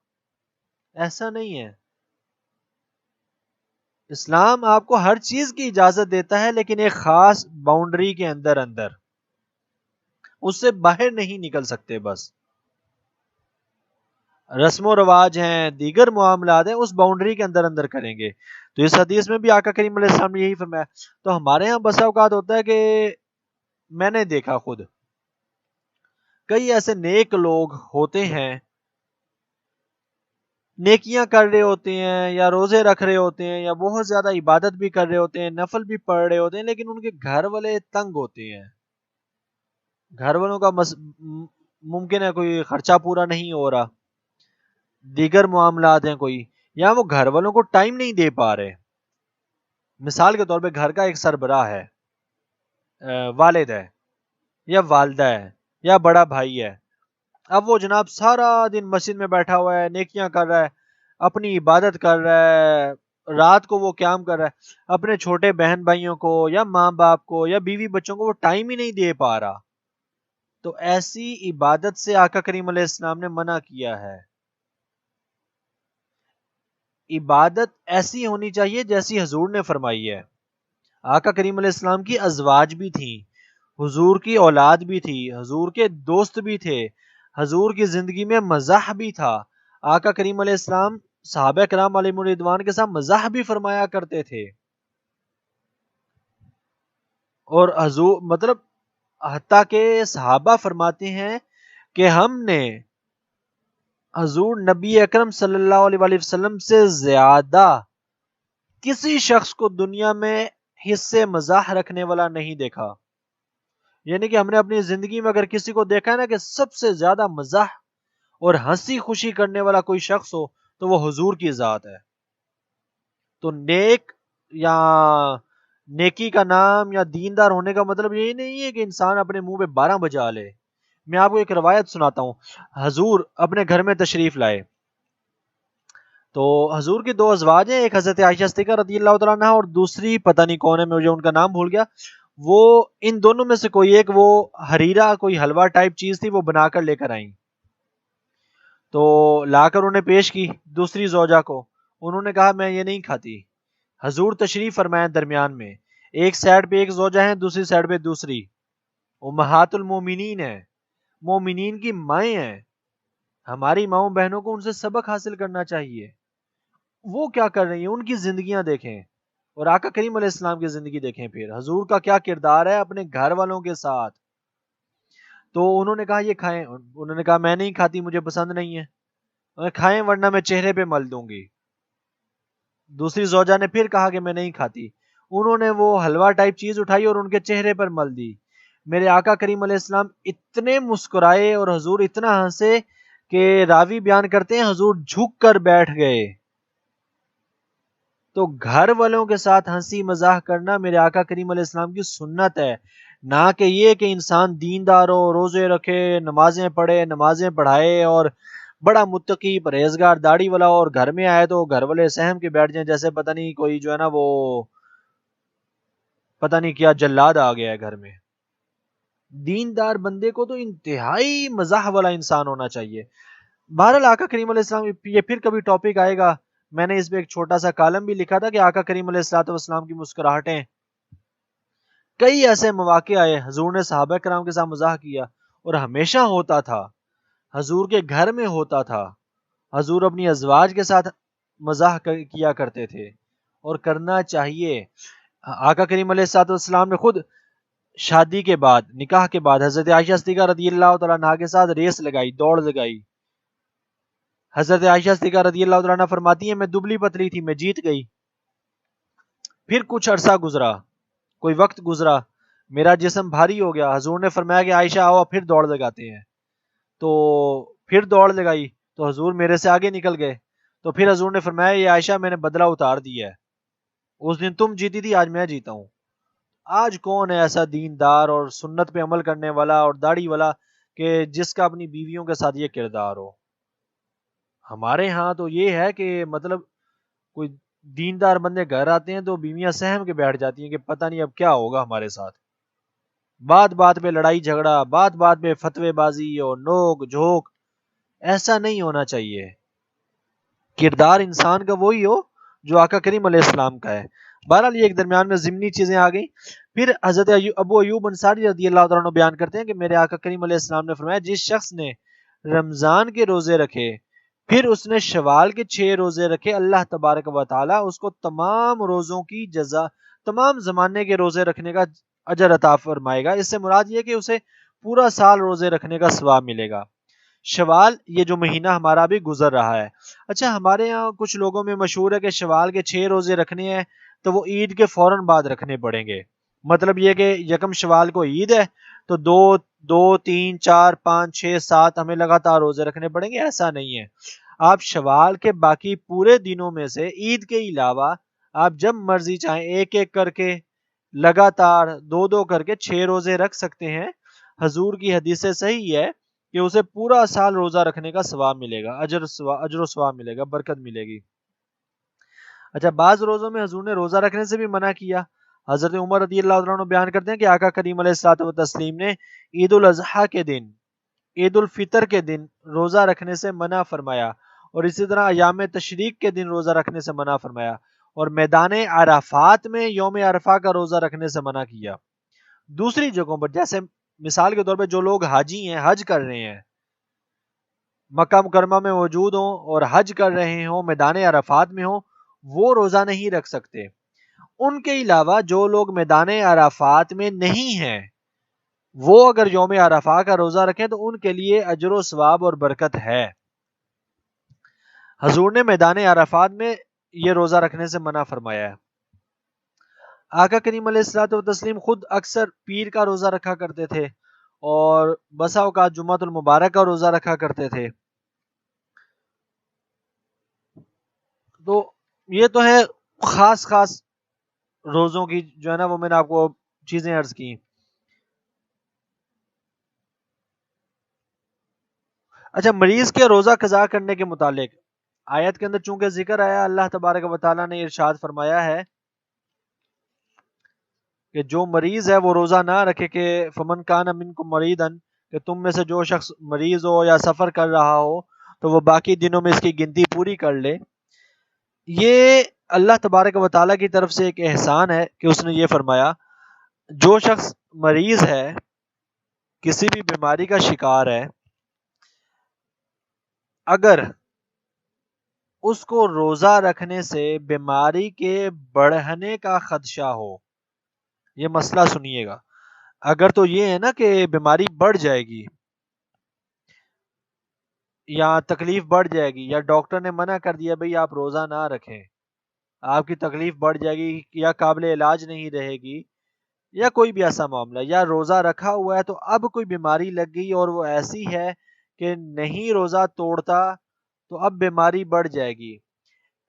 ایسا نہیں ہے۔ اسلام آپ کو ہر چیز کی اجازت دیتا ہے لیکن ایک خاص باؤنڈری کے اندر اس سے باہر نہیں نکل سکتے، بس رسم و رواج ہیں، دیگر معاملات ہیں، اس باؤنڈری کے اندر کریں گے۔ تو اس حدیث میں بھی آقا کریم علیہ السلام نے یہی فرمایا۔ تو ہمارے ہاں بسا اوقات ہوتا ہے کہ میں نے دیکھا خود کئی ایسے نیک لوگ ہوتے ہیں، نیکیاں کر رہے ہوتے ہیں یا روزے رکھ رہے ہوتے ہیں یا بہت زیادہ عبادت بھی کر رہے ہوتے ہیں، نفل بھی پڑھ رہے ہوتے ہیں، لیکن ان کے گھر والے تنگ ہوتے ہیں، گھر والوں کا ممکن ہے کوئی خرچہ پورا نہیں ہو رہا، دیگر معاملات ہیں کوئی، یا وہ گھر والوں کو ٹائم نہیں دے پا رہے۔ مثال کے طور پہ گھر کا ایک سربراہ ہے، والد ہے یا والدہ ہے یا بڑا بھائی ہے، اب وہ جناب سارا دن مسجد میں بیٹھا ہوا ہے، نیکیاں کر رہا ہے، اپنی عبادت کر رہا ہے، رات کو وہ قیام کر رہا ہے، اپنے چھوٹے بہن بھائیوں کو یا ماں باپ کو یا بیوی بچوں کو وہ ٹائم ہی نہیں دے پا رہا، تو ایسی عبادت سے آقا کریم علیہ السلام نے منع کیا ہے۔ عبادت ایسی ہونی چاہیے جیسی حضور نے فرمائی ہے۔ آقا کریم علیہ السلام کی ازواج بھی تھیں، حضور کی اولاد بھی تھی، حضور کے دوست بھی تھے، حضور کی زندگی میں مزاح بھی تھا۔ آقا کریم علیہ السلام صحابہ کرام علیہم الرضوان کے ساتھ مزاح بھی فرمایا کرتے تھے، اور حضور مطلب حتیٰ کہ صحابہ فرماتے ہیں کہ ہم نے حضور نبی اکرم صلی اللہ علیہ وآلہ وسلم سے زیادہ کسی شخص کو دنیا میں حصے مزاح رکھنے والا نہیں دیکھا، یعنی کہ ہم نے اپنی زندگی میں اگر کسی کو دیکھا ہے نا کہ سب سے زیادہ مزاح اور ہنسی خوشی کرنے والا کوئی شخص ہو تو وہ حضور کی ذات ہے۔ تو نیک یا نیکی کا نام یا دیندار ہونے کا مطلب یہی نہیں ہے کہ انسان اپنے منہ پہ 12 بجا لے۔ میں آپ کو ایک روایت سناتا ہوں، حضور اپنے گھر میں تشریف لائے تو حضور کی 2 ازواج ہیں، ایک حضرت عائشہ صدیقہ رضی اللہ تعالیٰ عنہ اور دوسری پتہ نہیں کون ہے، مجھے ان کا نام بھول گیا، وہ ان دونوں میں سے کوئی ایک وہ حریرہ کوئی حلوہ ٹائپ چیز تھی وہ بنا کر لے کر آئیں، تو لا کر انہیں پیش کی دوسری زوجہ کو، انہوں نے کہا میں یہ نہیں کھاتی۔ حضور تشریف فرمائے درمیان میں، ایک سائڈ پہ ایک زوجہ ہیں، دوسری سائڈ پہ دوسری، امہات المومنین ہیں، مومنین کی مائیں ہیں، ہماری ماؤں بہنوں کو ان سے سبق حاصل کرنا چاہیے، وہ کیا کر رہی ہیں، ان کی زندگیاں دیکھیں، اور آقا کریم علیہ السلام کی زندگی دیکھیں، پھر حضور کا کیا کردار ہے اپنے گھر والوں کے ساتھ۔ تو انہوں نے کہا یہ کھائیں، انہوں نے کہا میں نہیں کھاتی، مجھے پسند نہیں ہے، کھائیں ورنہ میں چہرے پہ مل دوں گی۔ دوسری زوجہ نے پھر کہا کہ میں نہیں کھاتی، انہوں نے وہ حلوہ ٹائپ چیز اٹھائی اور ان کے چہرے پر مل دی۔ میرے آقا کریم علیہ السلام اتنے مسکرائے اور حضور اتنا ہنسے کہ راوی بیان کرتے ہیں حضور جھک کر بیٹھ گئے۔ تو گھر والوں کے ساتھ ہنسی مزاح کرنا میرے آقا کریم علیہ السلام کی سنت ہے، نہ کہ یہ کہ انسان دیندار ہو، روزے رکھے، نمازیں پڑھے، نمازیں پڑھائے اور بڑا متقی پرہیزگار داڑھی والا، اور گھر میں آئے تو گھر والے سہم کے بیٹھ جائیں جیسے پتہ نہیں کوئی جو ہے نا وہ پتہ نہیں کیا جلاد آ گیا ہے گھر میں۔ دیندار بندے کو تو انتہائی مزاح والا انسان ہونا چاہیے۔ بہرحال آقا کریم علیہ السلام، یہ پھر کبھی ٹاپک آئے گا، میں نے اس پہ ایک چھوٹا سا کالم بھی لکھا تھا کہ آقا کریم علیہ السلام کی مسکراہٹیں، کئی ایسے مواقع آئے حضور نے صحابہ کرام کے ساتھ مزاح کیا، اور ہمیشہ ہوتا تھا، حضور کے گھر میں ہوتا تھا، حضور اپنی ازواج کے ساتھ مزاح کیا کرتے تھے، اور کرنا چاہیے۔ آقا کریم علیہ السلام نے خود شادی کے بعد، نکاح کے بعد حضرت عائشہ صدیقہ رضی اللہ تعالیٰ عنہا کے ساتھ ریس لگائی، دوڑ لگائی. حضرت عائشہ صدیقہ رضی اللہ تعالیٰ عنہ فرماتی ہیں میں دبلی پتلی تھی، میں جیت گئی. پھر کچھ عرصہ گزرا، کوئی وقت گزرا، میرا جسم بھاری ہو گیا. حضور نے فرمایا کہ عائشہ آؤ پھر دوڑ لگاتے ہیں. تو پھر دوڑ لگائی تو حضور میرے سے آگے نکل گئے. تو پھر حضور نے فرمایا یہ عائشہ میں نے بدلہ اتار دیا ہے، اس دن تم جیتی تھی آج میں جیتا ہوں. آج کون ہے ایسا دیندار اور سنت پہ عمل کرنے والا اور داڑھی والا کہ جس کا اپنی بیویوں کے ساتھ یہ کردار ہو؟ ہمارے ہاں تو یہ ہے کہ مطلب کوئی دیندار بندے گھر آتے ہیں تو بیویاں سہم کے بیٹھ جاتی ہیں کہ پتہ نہیں اب کیا ہوگا ہمارے ساتھ. بات بات پہ لڑائی جھگڑا، بات بات پہ فتوے بازی اور نوک جھوک. ایسا نہیں ہونا چاہیے. کردار انسان کا وہی ہو جو آقا کریم علیہ السلام کا ہے. بہرحال یہ ایک درمیان میں ضمنی چیزیں آ گئیں. پھر حضرت ابو ایوب انصاری رضی اللہ تعالیٰ عنہ بیان کرتے ہیں کہ میرے آقا کریم علیہ السلام نے فرمایا جس شخص نے رمضان کے روزے رکھے پھر اس نے شوال کے 6 روزے رکھے، اللہ تبارک و تعالیٰ اس کو تمام روزوں کی جزا، تمام زمانے کے روزے رکھنے کا اجر عطا فرمائے گا. اس سے مراد یہ کہ اسے پورا سال روزے رکھنے کا ثواب ملے گا. شوال یہ جو مہینہ ہمارا بھی گزر رہا ہے. اچھا ہمارے یہاں کچھ لوگوں میں مشہور ہے کہ شوال کے 6 روزے رکھنے ہیں تو وہ عید کے فوراً بعد رکھنے پڑیں گے. مطلب یہ کہ یکم شوال کو عید ہے تو 2 3 4 5 6 7 ہمیں لگاتار روزے رکھنے پڑیں گے. ایسا نہیں ہے. آپ شوال کے باقی پورے دنوں میں سے عید کے علاوہ آپ جب مرضی چاہیں ایک ایک کر کے لگاتار 2 کر کے 6 روزے رکھ سکتے ہیں. حضور کی حدیث سے صحیح ہے کہ اسے پورا سال روزہ رکھنے کا ثواب ملے گا، اجر و ثواب ملے گا، برکت ملے گی. اچھا بعض روزوں میں حضور نے روزہ رکھنے سے بھی منع کیا. حضرت عمر رضی اللہ عنہ بیان کرتے ہیں کہ آقا کریم علیہ الصلوۃ والتسلیم نے عید الاضحیٰ کے دن، عید الفطر کے دن روزہ رکھنے سے منع فرمایا، اور اسی طرح ایام تشریق کے دن روزہ رکھنے سے منع فرمایا، اور میدان عرفات میں یوم عرفہ کا روزہ رکھنے سے منع کیا. دوسری جگہوں پر جیسے مثال کے طور پہ جو لوگ حاجی ہیں، حج کر رہے ہیں، مکہ مکرمہ میں موجود ہوں اور حج کر رہے ہوں، میدان عرفات میں ہوں، وہ روزہ نہیں رکھ سکتے. ان کے علاوہ جو لوگ میدان عرفات میں نہیں ہیں وہ اگر یوم عرفہ کا روزہ رکھیں تو ان کے لیے اجر و ثواب اور برکت ہے. حضور نے میدان عرفات میں یہ روزہ رکھنے سے منع فرمایا ہے. آقا کریم علیہ الصلوۃ والتسلیم خود اکثر پیر کا روزہ رکھا کرتے تھے اور بسا اوقات جمعۃ المبارک کا روزہ رکھا کرتے تھے. تو یہ تو ہے خاص خاص روزوں کی جو ہے نا وہ میں نے آپ کو چیزیں عرض کی. اچھا مریض کے روزہ قضا کرنے کے متعلق آیت کے اندر چونکہ ذکر آیا، اللہ تبارک و تعالیٰ نے ارشاد فرمایا ہے کہ جو مریض ہے وہ روزہ نہ رکھے، کہ فمن کان منکم مریضا، کہ تم میں سے جو شخص مریض ہو یا سفر کر رہا ہو تو وہ باقی دنوں میں اس کی گنتی پوری کر لے. یہ اللہ تبارک و تعالیٰ کی طرف سے ایک احسان ہے کہ اس نے یہ فرمایا جو شخص مریض ہے، کسی بھی بیماری کا شکار ہے، اگر اس کو روزہ رکھنے سے بیماری کے بڑھنے کا خدشہ ہو، یہ مسئلہ سنیے گا، اگر تو یہ ہے نا کہ بیماری بڑھ جائے گی یا تکلیف بڑھ جائے گی یا ڈاکٹر نے منع کر دیا بھئی آپ روزہ نہ رکھیں، آپ کی تکلیف بڑھ جائے گی یا قابل علاج نہیں رہے گی یا کوئی بھی ایسا معاملہ، یا روزہ رکھا ہوا ہے تو اب کوئی بیماری لگ گئی اور وہ ایسی ہے کہ نہیں روزہ توڑتا تو اب بیماری بڑھ جائے گی،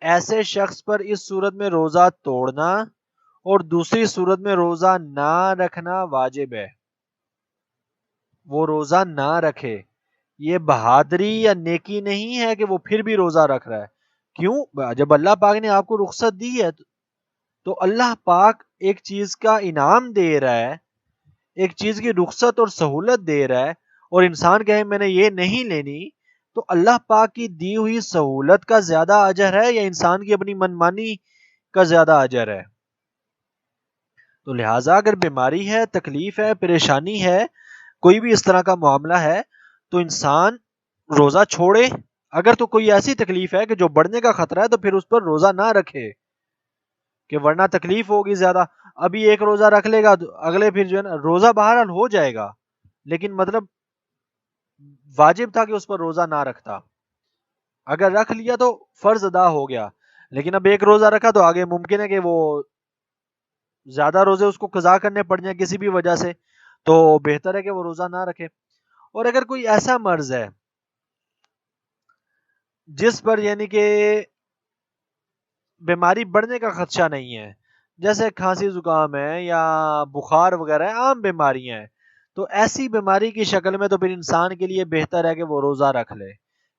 ایسے شخص پر اس صورت میں روزہ توڑنا اور دوسری صورت میں روزہ نہ رکھنا واجب ہے. وہ روزہ نہ رکھے، یہ بہادری یا نیکی نہیں ہے کہ وہ پھر بھی روزہ رکھ رہا ہے. کیوں؟ جب اللہ پاک نے آپ کو رخصت دی ہے تو اللہ پاک ایک چیز کا انعام دے رہا ہے، ایک چیز کی رخصت اور سہولت دے رہا ہے، اور انسان کہے میں نے یہ نہیں لینی، تو اللہ پاک کی دی ہوئی سہولت کا زیادہ اجر ہے یا انسان کی اپنی منمانی کا زیادہ اجر ہے؟ تو لہٰذا اگر بیماری ہے، تکلیف ہے، پریشانی ہے، کوئی بھی اس طرح کا معاملہ ہے تو انسان روزہ چھوڑے. اگر تو کوئی ایسی تکلیف ہے کہ جو بڑھنے کا خطرہ ہے تو پھر اس پر روزہ نہ رکھے کہ ورنہ تکلیف ہوگی زیادہ. ابھی ایک روزہ رکھ لے گا تو اگلے پھر جو ہے نا روزہ بہرحال ہو جائے گا، لیکن مطلب واجب تھا کہ اس پر روزہ نہ رکھتا، اگر رکھ لیا تو فرض ادا ہو گیا، لیکن اب ایک روزہ رکھا تو آگے ممکن ہے کہ وہ زیادہ روزے اس کو قضا کرنے پڑ جائیں کسی بھی وجہ سے، تو بہتر ہے کہ وہ روزہ نہ رکھے۔ اور اگر کوئی ایسا مرض ہے جس پر یعنی کہ بیماری بڑھنے کا خدشہ نہیں ہے، جیسے کھانسی زکام ہے یا بخار وغیرہ ہے، عام بیماریاں ہیں، تو ایسی بیماری کی شکل میں تو پھر انسان کے لیے بہتر ہے کہ وہ روزہ رکھ لے،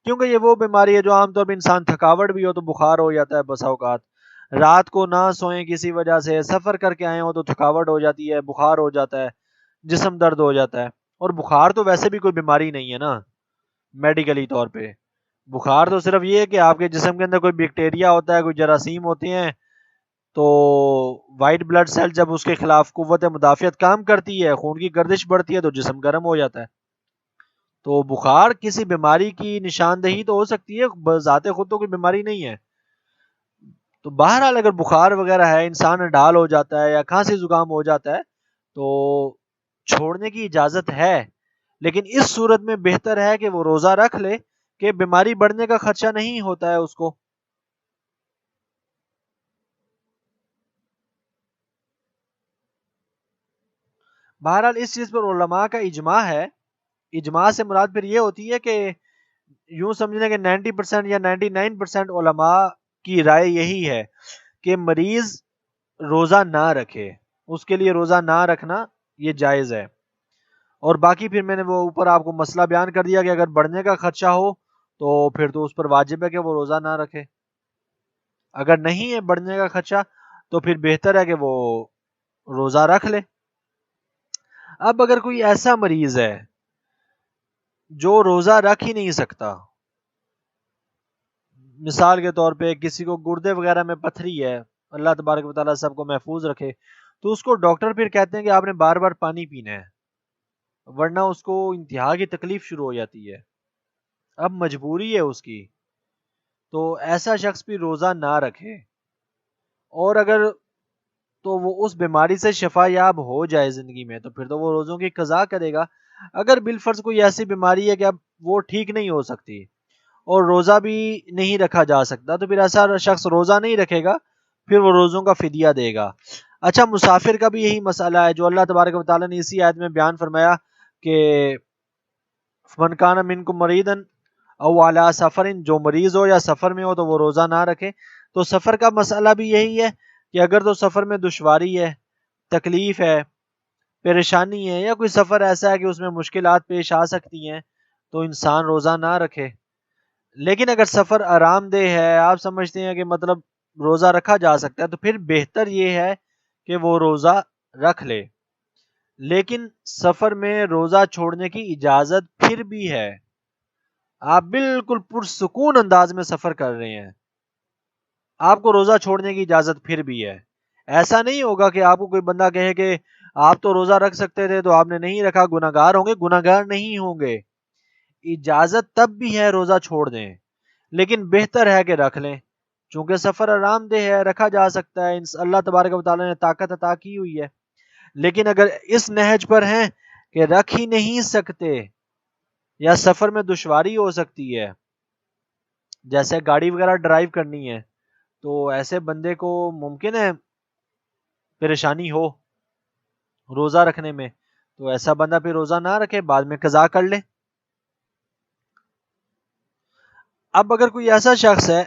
کیونکہ یہ وہ بیماری ہے جو عام طور پہ انسان تھکاوٹ بھی ہو تو بخار ہو جاتا ہے، بسا اوقات رات کو نہ سوئیں کسی وجہ سے، سفر کر کے آئے ہوں تو تھکاوٹ ہو جاتی ہے، بخار ہو جاتا ہے، جسم درد ہو جاتا ہے۔ اور بخار تو ویسے بھی کوئی بیماری نہیں ہے نا میڈیکلی طور پہ، بخار تو صرف یہ ہے کہ آپ کے جسم کے اندر کوئی بیکٹیریا ہوتا ہے، کوئی جراثیم ہوتے ہیں، تو وائٹ بلڈ سیل جب اس کے خلاف قوت مدافعت کام کرتی ہے، خون کی گردش بڑھتی ہے تو جسم گرم ہو جاتا ہے۔ تو بخار کسی بیماری کی نشاندہی تو ہو سکتی ہے، بذات خود تو کوئی بیماری نہیں ہے۔ تو بہرحال اگر بخار وغیرہ ہے، انسان ڈال ہو جاتا ہے یا کھانسی زکام ہو جاتا ہے تو چھوڑنے کی اجازت ہے، لیکن اس صورت میں بہتر ہے کہ وہ روزہ رکھ لے کہ بیماری بڑھنے کا خدشہ نہیں ہوتا ہے اس کو۔ بہرحال اس چیز پر علماء کا اجماع ہے، اجماع سے مراد پھر یہ ہوتی ہے کہ یوں سمجھنے کہ 90% یا 99% علماء کی رائے یہی ہے کہ مریض روزہ نہ رکھے، اس کے لیے روزہ نہ رکھنا یہ جائز ہے۔ اور باقی پھر میں نے وہ اوپر آپ کو مسئلہ بیان کر دیا کہ اگر بڑھنے کا خدشہ ہو تو پھر تو اس پر واجب ہے کہ وہ روزہ نہ رکھے، اگر نہیں ہے بڑھنے کا خدشہ تو پھر بہتر ہے کہ وہ روزہ رکھ لے۔ اب اگر کوئی ایسا مریض ہے جو روزہ رکھ ہی نہیں سکتا، مثال کے طور پہ کسی کو گردے وغیرہ میں پتھری ہے، اللہ تبارک و تعالیٰ سب کو محفوظ رکھے، تو اس کو ڈاکٹر پھر کہتے ہیں کہ آپ نے بار بار پانی پینا ہے، ورنہ اس کو انتہا کی تکلیف شروع ہو جاتی ہے، اب مجبوری ہے اس کی، تو ایسا شخص بھی روزہ نہ رکھے۔ اور اگر تو وہ اس بیماری سے شفا یاب ہو جائے زندگی میں تو پھر تو وہ روزوں کی قضا کرے گا۔ اگر بالفرض کوئی ایسی بیماری ہے کہ اب وہ ٹھیک نہیں ہو سکتی اور روزہ بھی نہیں رکھا جا سکتا تو پھر ایسا شخص روزہ نہیں رکھے گا، پھر وہ روزوں کا فدیہ دے گا۔ اچھا، مسافر کا بھی یہی مسئلہ ہے جو اللہ تبارک و تعالیٰ نے اسی آیت میں بیان فرمایا کہ من کان منکم مریضا او علی سفر، جو مریض ہو یا سفر میں ہو تو وہ روزہ نہ رکھے۔ تو سفر کا مسئلہ بھی یہی ہے کہ اگر تو سفر میں دشواری ہے، تکلیف ہے، پریشانی ہے، یا کوئی سفر ایسا ہے کہ اس میں مشکلات پیش آ سکتی ہیں تو انسان روزہ نہ رکھے۔ لیکن اگر سفر آرام دہ ہے، آپ سمجھتے ہیں کہ مطلب روزہ رکھا جا سکتا ہے، تو پھر بہتر یہ ہے کہ وہ روزہ رکھ لے، لیکن سفر میں روزہ چھوڑنے کی اجازت پھر بھی ہے، آپ بالکل پرسکون انداز میں سفر کر رہے ہیں، آپ کو روزہ چھوڑنے کی اجازت پھر بھی ہے۔ ایسا نہیں ہوگا کہ آپ کو کوئی بندہ کہے کہ آپ تو روزہ رکھ سکتے تھے تو آپ نے نہیں رکھا، گناہگار ہوں گے، گناہگار نہیں ہوں گے، اجازت تب بھی ہے روزہ چھوڑ دیں، لیکن بہتر ہے کہ رکھ لیں، چونکہ سفر آرام دہ ہے، رکھا جا سکتا ہے، اللہ تبارک و تعالیٰ نے طاقت عطا کی ہوئی ہے۔ لیکن اگر اس نہج پر ہیں کہ رکھ ہی نہیں سکتے یا سفر میں دشواری ہو سکتی ہے، جیسے گاڑی وغیرہ ڈرائیو کرنی ہے، تو ایسے بندے کو ممکن ہے پریشانی ہو روزہ رکھنے میں، تو ایسا بندہ پھر روزہ نہ رکھے، بعد میں قضا کر لے۔ اب اگر کوئی ایسا شخص ہے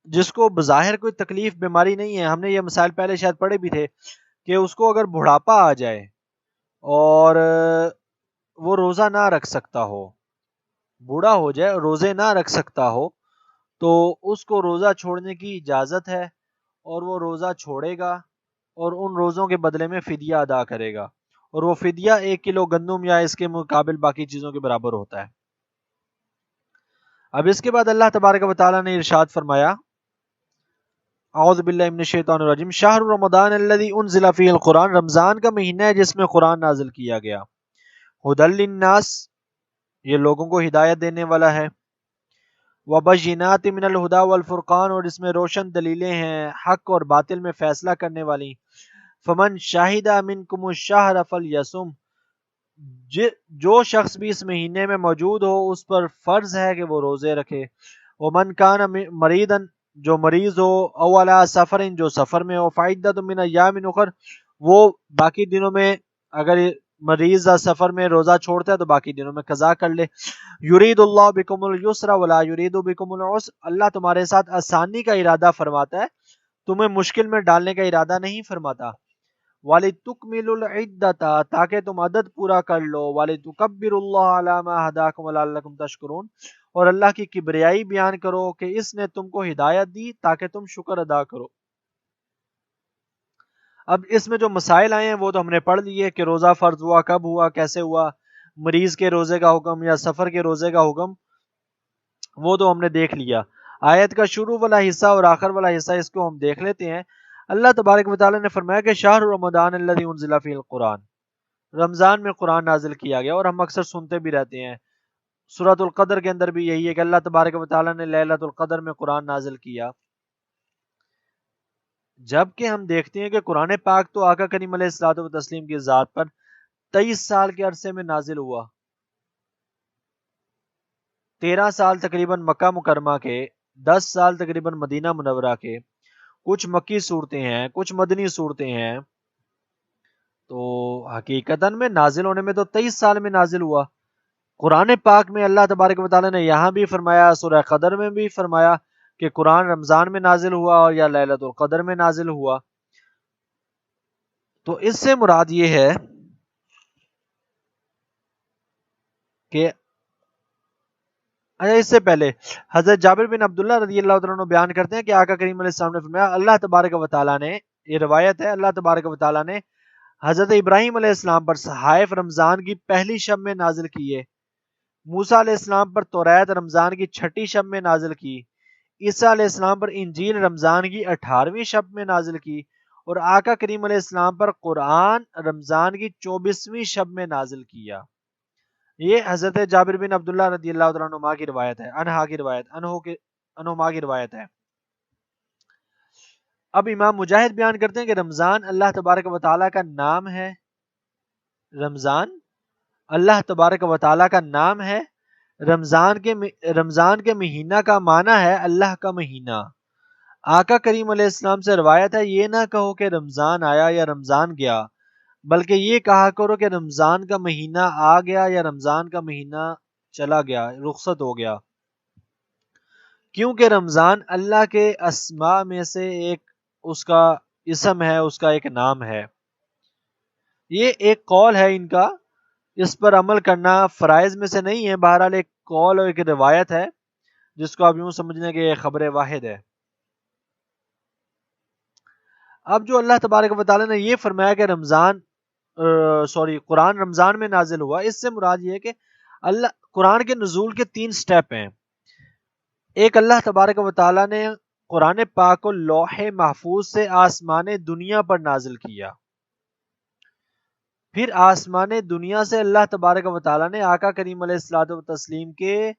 جس کو بظاہر کوئی تکلیف بیماری نہیں ہے، ہم نے یہ مسائل پہلے شاید پڑھے بھی تھے کہ اس کو اگر بڑھاپا آ جائے اور وہ روزہ نہ رکھ سکتا ہو، بوڑھا ہو جائے روزے نہ رکھ سکتا ہو، تو اس کو روزہ چھوڑنے کی اجازت ہے، اور وہ روزہ چھوڑے گا اور ان روزوں کے بدلے میں فدیہ ادا کرے گا، اور وہ فدیہ 1 کلو گندم یا اس کے مقابل باقی چیزوں کے برابر ہوتا ہے۔ اب اس کے بعد اللہ تبارک و تعالیٰ نے ارشاد فرمایا، اعوذ باللہ من الشیطان الرجیم، شہر رمضان الذی انزل فیہ القرآن، رمضان کا مہینہ ہے جس میں قرآن نازل کیا گیا، ھدی للناس، یہ لوگوں کو ہدایت دینے والا ہے، وبینات من الہدی والفرقان، اور اس میں روشن دلیلیں ہیں حق اور باطل میں فیصلہ کرنے والی، فمن شاہد منکم الشہر فلیصم، جو شخص بھی اس مہینے میں موجود ہو اس پر فرض ہے کہ وہ روزے رکھے۔ ومن کان مریضا، جو مریض ہو، او علی سفر، جو سفر میں ہو، فعدۃ من ایام اخر، وہ باقی دنوں میں اگر مریض سفر میں روزہ چھوڑتا ہے تو باقی دنوں میں قضا کر لے۔ یرید اللہ بکم اليسر ولا یرید بکم العسر، اللہ تمہارے ساتھ آسانی کا ارادہ فرماتا ہے، تمہیں مشکل میں ڈالنے کا ارادہ نہیں فرماتا۔ وَلِتُكْمِلُوا الْعِدَّةَ، تاکہ تم عدد پورا کر لو، وَلِتُكَبِّرُوا اللَّهَ عَلَى مَا هَدَاكُمْ وَلَعَلَّكُمْ تَشْكُرُونَ، اور اللہ کی کبریائی بیان کرو کہ اس نے تم کو ہدایت دی تاکہ تم شکر ادا کرو۔ اب اس میں جو مسائل آئے ہیں وہ تو ہم نے پڑھ لیے کہ روزہ فرض ہوا، کب ہوا، کیسے ہوا، مریض کے روزے کا حکم یا سفر کے روزے کا حکم، وہ تو ہم نے دیکھ لیا۔ آیت کا شروع والا حصہ اور آخر والا حصہ اس کو ہم دیکھ لیتے ہیں۔ اللہ تبارک و تعالی نے فرمایا کہ شہر رمضان الذی انزل فیہ القرآن، رمضان میں قرآن نازل کیا گیا، اور ہم اکثر سنتے بھی رہتے ہیں۔ سورۃ القدر کے اندر بھی یہی ہے کہ اللہ تبارک و تعالی نے لیلۃ القدر میں قرآن نازل کیا، جبکہ ہم دیکھتے ہیں کہ قرآن پاک تو آقا کریم علیہ الصلوۃ والتسلیم کی ذات پر 23 سال کے عرصے میں نازل ہوا، 13 سال تقریباً مکہ مکرمہ کے، 10 سال تقریباً مدینہ منورہ کے، کچھ مکی صورتیں ہیں، کچھ مدنی صورتیں ہیں، تو حقیقتاً میں نازل ہونے میں تو 23 سال میں نازل ہوا۔ قرآن پاک میں اللہ تبارک و تعالی نے یہاں بھی فرمایا، سورہ قدر میں بھی فرمایا کہ قرآن رمضان میں نازل ہوا اور یا لیلۃ القدر میں نازل ہوا۔ تو اس سے مراد یہ ہے کہ اس سے پہلے حضرت جابر بن عبداللہ رضی اللہ عنہ بیان کرتے ہیں کہ آقا کریم علیہ السلام نے فرمایا، اللہ تبارک و تعالی نے، یہ روایت ہے، اللہ تبارک و تعالی نے حضرت ابراہیم علیہ السلام پر صحائف رمضان کی پہلی شب میں نازل کیے، موسیٰ علیہ السلام پر توریت رمضان کی 6ٹھی شب میں نازل کی، عیسیٰ علیہ السلام پر انجیل رمضان کی 18ویں شب میں نازل کی، اور آقا کریم علیہ السلام پر قرآن رمضان کی 24ویں شب میں نازل کیا۔ یہ حضرت جابر بن عبداللہ رضی اللہ عنہما کی روایت ہے، انہما کی روایت ہے۔ اب امام مجاہد بیان کرتے ہیں کہ رمضان اللہ تبارک و تعالیٰ کا نام ہے، رمضان اللہ تبارک و تعالیٰ کا نام ہے، رمضان کے مہینہ کا معنی ہے اللہ کا مہینہ۔ آقا کریم علیہ السلام سے روایت ہے، یہ نہ کہو کہ رمضان آیا یا رمضان گیا، بلکہ یہ کہا کرو کہ رمضان کا مہینہ آ گیا یا رمضان کا مہینہ چلا گیا، رخصت ہو گیا، کیونکہ رمضان اللہ کے اسماء میں سے ایک اس کا اسم ہے، اس کا ایک نام ہے۔ یہ ایک قول ہے ان کا، اس پر عمل کرنا فرائض میں سے نہیں ہے، بہرحال ایک قول اور ایک روایت ہے جس کو آپ یوں سمجھنے کہ یہ خبر واحد ہے۔ اب جو اللہ تبارک و تعالی نے یہ فرمایا کہ قرآن رمضان میں نازل ہوا، اس سے مراد یہ ہے کہ قرآن کے نزول کے 3 سٹیپ ہیں۔ ایک، اللہ تبارک و تعالی نے قرآن پاک کو لوح محفوظ سے آسمان دنیا پر نازل کیا، پھر آسمان دنیا سے اللہ تبارک و تعالی نے آقا کریم علیہ الصلوۃ والتسلیم کے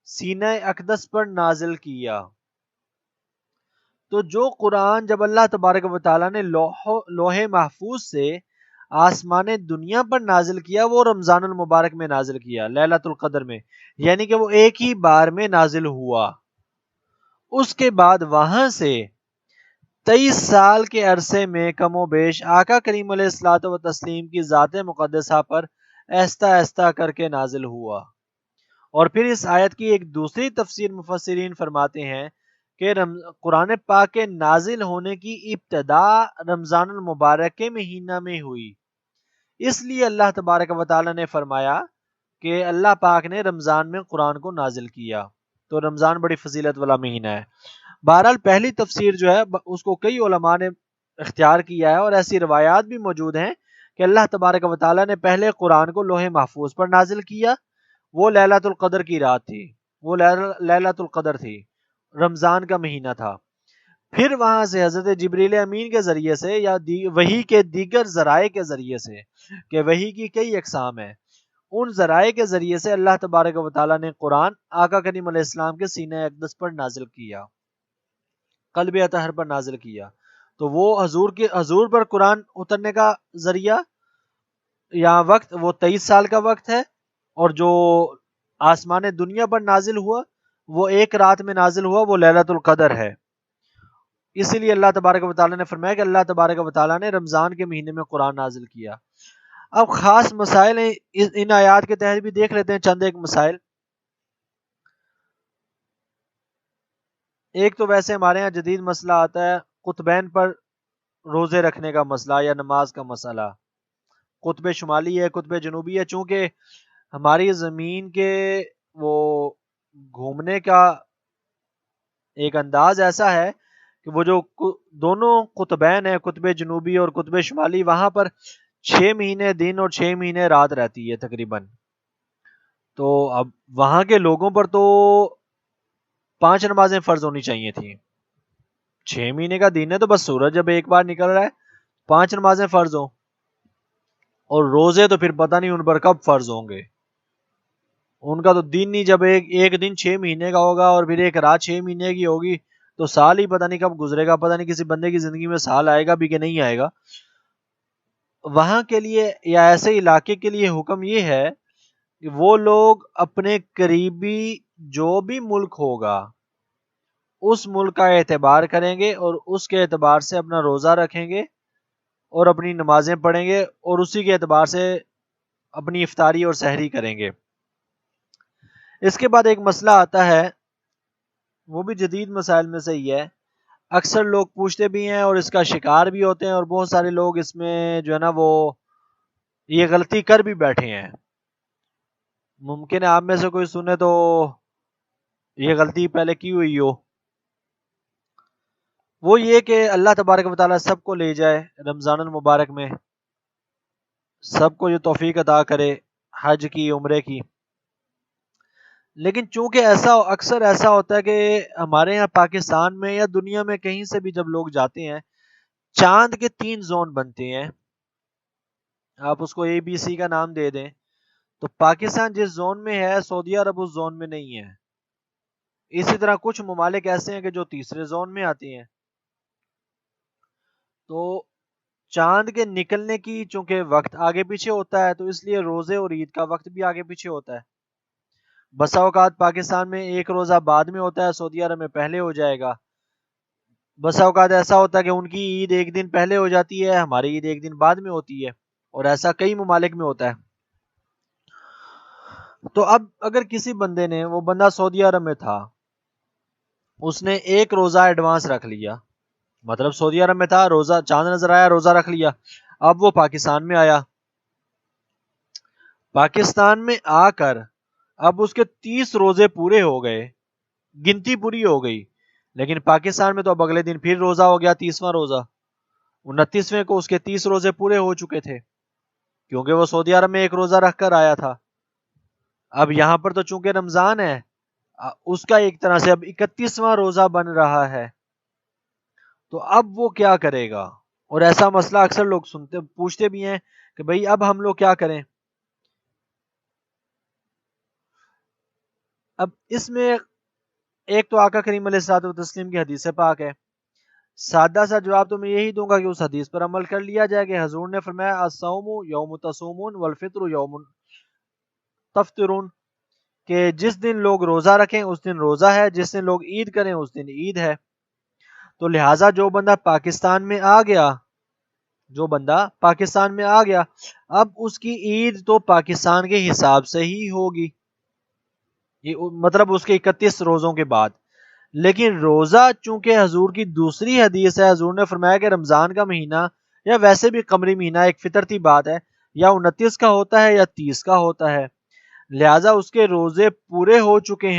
سینہ اقدس پر نازل کیا۔ تو جو قرآن جب اللہ تبارک و تعالی نے لوح محفوظ سے آسمان دنیا پر نازل کیا، وہ رمضان المبارک میں نازل کیا، لیلۃ القدر میں، یعنی کہ وہ ایک ہی بار میں نازل ہوا۔ اس کے بعد وہاں سے 23 سال کے عرصے میں کم و بیش آقا کریم علیہ الصلوۃ والتسلیم کی ذات مقدسہ پر آہستہ آہستہ کر کے نازل ہوا۔ اور پھر اس آیت کی ایک دوسری تفسیر مفسرین فرماتے ہیں کہ قرآن پاک کے نازل ہونے کی ابتدا رمضان المبارک کے مہینہ میں ہوئی، اس لیے اللہ تبارک و تعالی نے فرمایا کہ اللہ پاک نے رمضان میں قرآن کو نازل کیا، تو رمضان بڑی فضیلت والا مہینہ ہے۔ بہرحال پہلی تفسیر جو ہے اس کو کئی علماء نے اختیار کیا ہے، اور ایسی روایات بھی موجود ہیں کہ اللہ تبارک و تعالی نے پہلے قرآن کو لوح محفوظ پر نازل کیا، وہ لیلۃ القدر کی رات تھی، وہ لیلۃ القدر تھی، رمضان کا مہینہ تھا۔ پھر وہاں سے حضرت جبریل امین کے ذریعے سے یا وحی کے دیگر ذرائع کے ذریعے سے، کہ وحی کی کئی اقسام ہیں، ان ذرائع کے ذریعے سے اللہ تبارک و تعالی نے قرآن آقا کریم علیہ السلام کے سینہ اقدس پر نازل کیا، قلب اطہر پر نازل کیا۔ تو وہ حضور پر قرآن اترنے کا ذریعہ یا وقت وہ 23 سال کا وقت ہے، اور جو آسمان دنیا پر نازل ہوا وہ ایک رات میں نازل ہوا، وہ لیلۃ القدر ہے۔ اسی لیے اللہ تبارک و تعالیٰ نے فرمایا کہ اللہ تبارک و تعالیٰ نے رمضان کے مہینے میں قرآن نازل کیا۔ اب خاص مسائل ہیں ان آیات کے تحت بھی دیکھ لیتے ہیں چند ایک مسائل۔ ایک تو ویسے ہمارے ہاں جدید مسئلہ آتا ہے قطبین پر روزے رکھنے کا مسئلہ یا نماز کا مسئلہ۔ قطب شمالی ہے، قطب جنوبی ہے، چونکہ ہماری زمین کے وہ گھومنے کا ایک انداز ایسا ہے کہ وہ جو دونوں قطبین ہیں، قطب جنوبی اور قطب شمالی، وہاں پر 6 مہینے دن اور 6 مہینے رات رہتی ہے تقریباً۔ تو اب وہاں کے لوگوں پر تو 5 نمازیں فرض ہونی چاہیے تھیں۔ 6 مہینے کا دن ہے تو بس سورج جب ایک بار نکل رہا ہے 5 نمازیں فرض ہوں، اور روزے تو پھر پتہ نہیں ان پر کب فرض ہوں گے۔ ان کا تو دن ہی جب ایک دن 6 مہینے کا ہوگا اور پھر ایک رات 6 مہینے کی ہوگی، تو سال ہی پتہ نہیں کب گزرے گا، پتہ نہیں کسی بندے کی زندگی میں سال آئے گا بھی کہ نہیں آئے گا۔ وہاں کے لیے یا ایسے علاقے کے لیے حکم یہ ہے کہ وہ لوگ اپنے قریبی جو بھی ملک ہوگا اس ملک کا اعتبار کریں گے اور اس کے اعتبار سے اپنا روزہ رکھیں گے اور اپنی نمازیں پڑھیں گے اور اسی کے اعتبار سے اپنی افطاری اور سحری کریں گے۔ اس کے بعد ایک مسئلہ آتا ہے، وہ بھی جدید مسائل میں سے ہی ہے، اکثر لوگ پوچھتے بھی ہیں اور اس کا شکار بھی ہوتے ہیں، اور بہت سارے لوگ اس میں جو ہے نا وہ یہ غلطی کر بھی بیٹھے ہیں۔ ممکن ہے آپ میں سے کوئی سنے تو یہ غلطی پہلے کی ہوئی ہو۔ وہ یہ کہ اللہ تبارک و تعالیٰ سب کو لے جائے رمضان المبارک میں، سب کو یہ توفیق عطا کرے حج کی، عمرے کی۔ لیکن چونکہ اکثر ایسا ہوتا ہے کہ ہمارے یہاں پاکستان میں یا دنیا میں کہیں سے بھی جب لوگ جاتے ہیں، چاند کے 3 زون بنتے ہیں، آپ اس کو ABC کا نام دے دیں، تو پاکستان جس زون میں ہے سعودی عرب اس زون میں نہیں ہے۔ اسی طرح کچھ ممالک ایسے ہیں کہ جو تیسرے زون میں آتے ہیں۔ تو چاند کے نکلنے کی چونکہ وقت آگے پیچھے ہوتا ہے، تو اس لیے روزے اور عید کا وقت بھی آگے پیچھے ہوتا ہے۔ بسا اوقات پاکستان میں ایک روزہ بعد میں ہوتا ہے، سعودی عرب میں پہلے ہو جائے گا۔ بسا اوقات ایسا ہوتا ہے کہ ان کی عید ایک دن پہلے ہو جاتی ہے، ہماری عید ایک دن بعد میں ہوتی ہے، اور ایسا کئی ممالک میں ہوتا ہے۔ تو اب اگر کسی بندے نے، وہ بندہ سعودی عرب میں تھا، اس نے ایک روزہ ایڈوانس رکھ لیا، مطلب سعودی عرب میں تھا، روزہ چاند نظر آیا، روزہ رکھ لیا، اب وہ پاکستان میں آیا، پاکستان میں آ کر اب اس کے 30 روزے پورے ہو گئے، گنتی پوری ہو گئی، لیکن پاکستان میں تو اب اگلے دن پھر روزہ ہو گیا، 30واں روزہ، 29ویں کو اس کے 30 روزے پورے ہو چکے تھے، کیونکہ وہ سعودی عرب میں ایک روزہ رکھ کر آیا تھا۔ اب یہاں پر تو چونکہ رمضان ہے، اس کا ایک طرح سے اب 31واں روزہ بن رہا ہے، تو اب وہ کیا کرے گا؟ اور ایسا مسئلہ اکثر لوگ پوچھتے بھی ہیں کہ بھئی اب ہم لوگ کیا کریں؟ اب اس میں ایک تو آقا کریم علیہ الصلوۃ والتسلیم کی حدیث پاک ہے، سادہ سا جواب تو میں یہی دوں گا کہ اس حدیث پر عمل کر لیا جائے کہ حضور نے فرمایا الصوم یوم تصومون والفطر یوم تفطرون، کہ جس دن لوگ روزہ رکھیں اس دن روزہ ہے، جس دن لوگ عید کریں اس دن عید ہے۔ تو لہٰذا جو بندہ پاکستان میں آ گیا، اب اس کی عید تو پاکستان کے حساب سے ہی ہوگی، مطلب اس کے 31 روزوں کے بعد۔ لیکن روزہ چونکہ حضور کی دوسری حدیث ہے، حضور نے فرمایا کہ رمضان کا مہینہ یا ویسے بھی قمری مہینہ ایک فطرتی بات ہے، یا 29 کا ہوتا ہے یا 30 کا ہوتا ہے، لہٰذا اس کے روزے پورے ہو چکے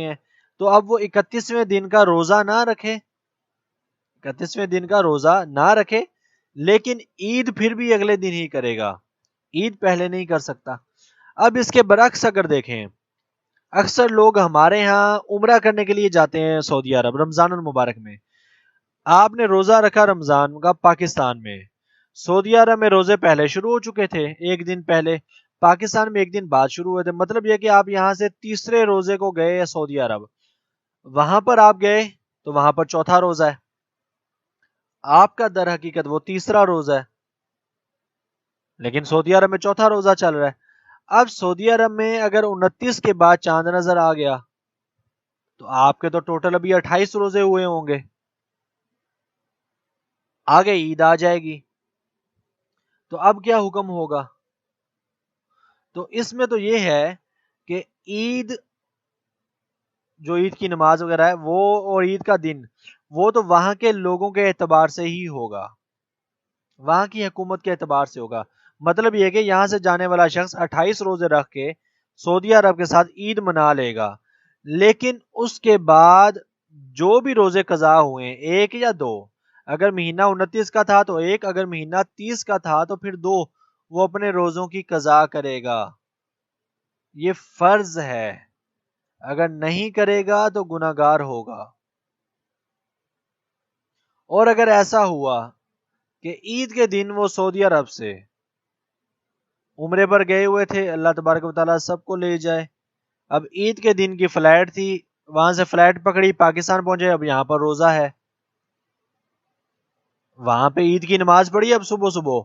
ہیں، تو اب وہ 31ویں دن کا روزہ نہ رکھے، لیکن عید پھر بھی اگلے دن ہی کرے گا، عید پہلے نہیں کر سکتا۔ اب اس کے برعکس اگر دیکھیں، اکثر لوگ ہمارے ہاں عمرہ کرنے کے لیے جاتے ہیں سعودی عرب رمضان المبارک میں، آپ نے روزہ رکھا رمضان کا پاکستان میں، سعودی عرب میں روزے پہلے شروع ہو چکے تھے، ایک دن پہلے، پاکستان میں ایک دن بعد شروع ہوئے تھے، مطلب یہ کہ آپ یہاں سے تیسرے روزے کو گئے سعودی عرب، وہاں پر آپ گئے تو وہاں پر چوتھا روزہ ہے. آپ کا در حقیقت وہ تیسرا روزہ ہے، لیکن سعودی عرب میں چوتھا روزہ چل رہا ہے. اب سعودی عرب میں اگر 29 کے بعد چاند نظر آ گیا تو آپ کے تو ٹوٹل ابھی 28 روزے ہوئے ہوں گے. آگے عید آ جائے گی تو اب کیا حکم ہوگا؟ تو اس میں تو یہ ہے کہ عید، جو عید کی نماز وغیرہ ہے وہ، اور عید کا دن، وہ تو وہاں کے لوگوں کے اعتبار سے ہی ہوگا، وہاں کی حکومت کے اعتبار سے ہوگا. مطلب یہ کہ یہاں سے جانے والا شخص 28 روزے رکھ کے سعودی عرب کے ساتھ عید منا لے گا، لیکن اس کے بعد جو بھی روزے قضا ہوئے ہیں، ایک یا دو، اگر مہینہ 29 کا تھا تو ایک، اگر مہینہ 30 کا تھا تو پھر دو، وہ اپنے روزوں کی قضا کرے گا. یہ فرض ہے، اگر نہیں کرے گا تو گناہگار ہوگا. اور اگر ایسا ہوا کہ عید کے دن وہ سعودی عرب سے عمرے پر گئے ہوئے تھے، اللہ تبارک و تعالیٰ سب کو لے جائے، اب عید کے دن کی فلائٹ تھی، وہاں سے فلائٹ پکڑی، پاکستان پہنچے، اب یہاں پر روزہ ہے، وہاں پہ عید کی نماز پڑھی، اب صبح صبح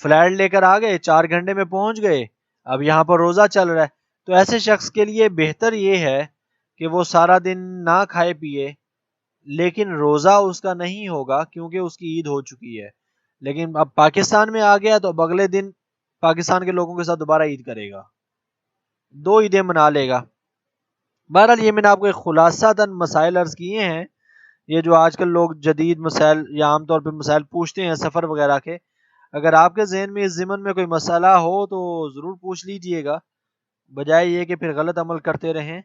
فلائٹ لے کر آ گئے، 4 گھنٹے میں پہنچ گئے، اب یہاں پر روزہ چل رہا ہے. تو ایسے شخص کے لیے بہتر یہ ہے کہ وہ سارا دن نہ کھائے پیے، لیکن روزہ اس کا نہیں ہوگا کیونکہ اس کی عید ہو چکی ہے. لیکن اب پاکستان میں آ گیا تو اب اگلے دن پاکستان کے لوگوں کے ساتھ دوبارہ عید کرے گا، 2 عیدیں منا لے گا. بہرحال یہ میں نے آپ کو ایک خلاصہ تن مسائل عرض کیے ہیں. یہ جو آج کل لوگ جدید مسائل یا عام طور پہ مسائل پوچھتے ہیں سفر وغیرہ کے، اگر آپ کے ذہن میں اس ضمن میں کوئی مسئلہ ہو تو ضرور پوچھ لیجئے گا، بجائے یہ کہ پھر غلط عمل کرتے رہیں.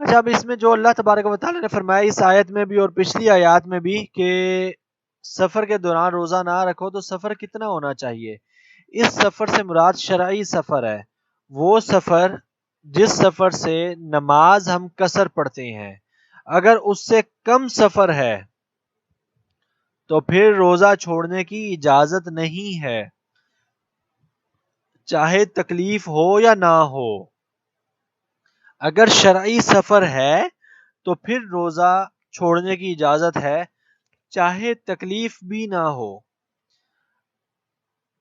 اچھا، اب اس میں جو اللہ تبارک و تعالیٰ نے فرمایا اس آیت میں بھی اور پچھلی آیات میں بھی کہ سفر کے دوران روزہ نہ رکھو، تو سفر کتنا ہونا چاہیے؟ اس سفر سے مراد شرعی سفر ہے، وہ سفر جس سفر سے نماز ہم قصر پڑھتے ہیں. اگر اس سے کم سفر ہے تو پھر روزہ چھوڑنے کی اجازت نہیں ہے، چاہے تکلیف ہو یا نہ ہو. اگر شرعی سفر ہے تو پھر روزہ چھوڑنے کی اجازت ہے، چاہے تکلیف بھی نہ ہو.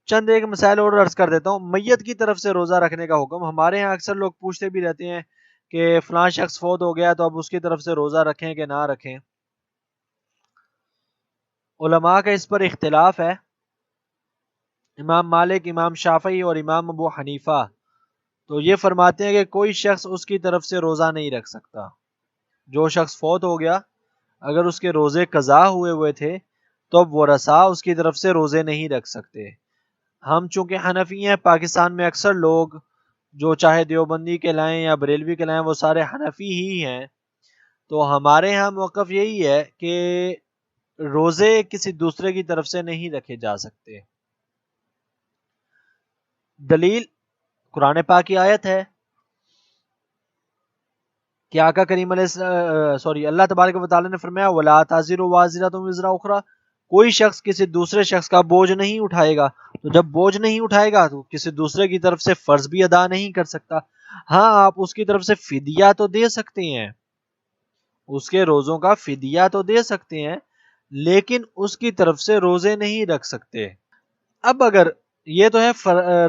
چند ایک مسائل اور عرض کر دیتا ہوں. میت کی طرف سے روزہ رکھنے کا حکم، ہمارے ہاں اکثر لوگ پوچھتے بھی رہتے ہیں کہ فلاں شخص فوت ہو گیا تو اب اس کی طرف سے روزہ رکھیں کہ نہ رکھیں. علماء کا اس پر اختلاف ہے. امام مالک، امام شافعی اور امام ابو حنیفہ تو یہ فرماتے ہیں کہ کوئی شخص اس کی طرف سے روزہ نہیں رکھ سکتا. جو شخص فوت ہو گیا اگر اس کے روزے قضا ہوئے تھے تو اب ورثاء اس کی طرف سے روزے نہیں رکھ سکتے. ہم چونکہ حنفی ہیں، پاکستان میں اکثر لوگ جو چاہے دیوبندی کہلائیں یا بریلوی کہلائیں وہ سارے حنفی ہی ہیں، تو ہمارے ہاں موقف یہی ہے کہ روزے کسی دوسرے کی طرف سے نہیں رکھے جا سکتے. دلیل قرآن پاک کی آیت ہے کہ آقا کریم علیہ اللہ تبارک و تعالی نے فرمایا وَلَا تَزِرُ وَازِرَةٌ وِزْرَ أُخْرَىٰ، کوئی شخص کسی دوسرے شخص کا بوجھ نہیں اٹھائے گا. تو جب بوجھ نہیں اٹھائے گا تو کسی دوسرے کی طرف سے فرض بھی ادا نہیں کر سکتا. ہاں، آپ اس کی طرف سے فدیہ تو دے سکتے ہیں، اس کے روزوں کا فدیہ تو دے سکتے ہیں، لیکن اس کی طرف سے روزے نہیں رکھ سکتے. اب اگر یہ تو ہے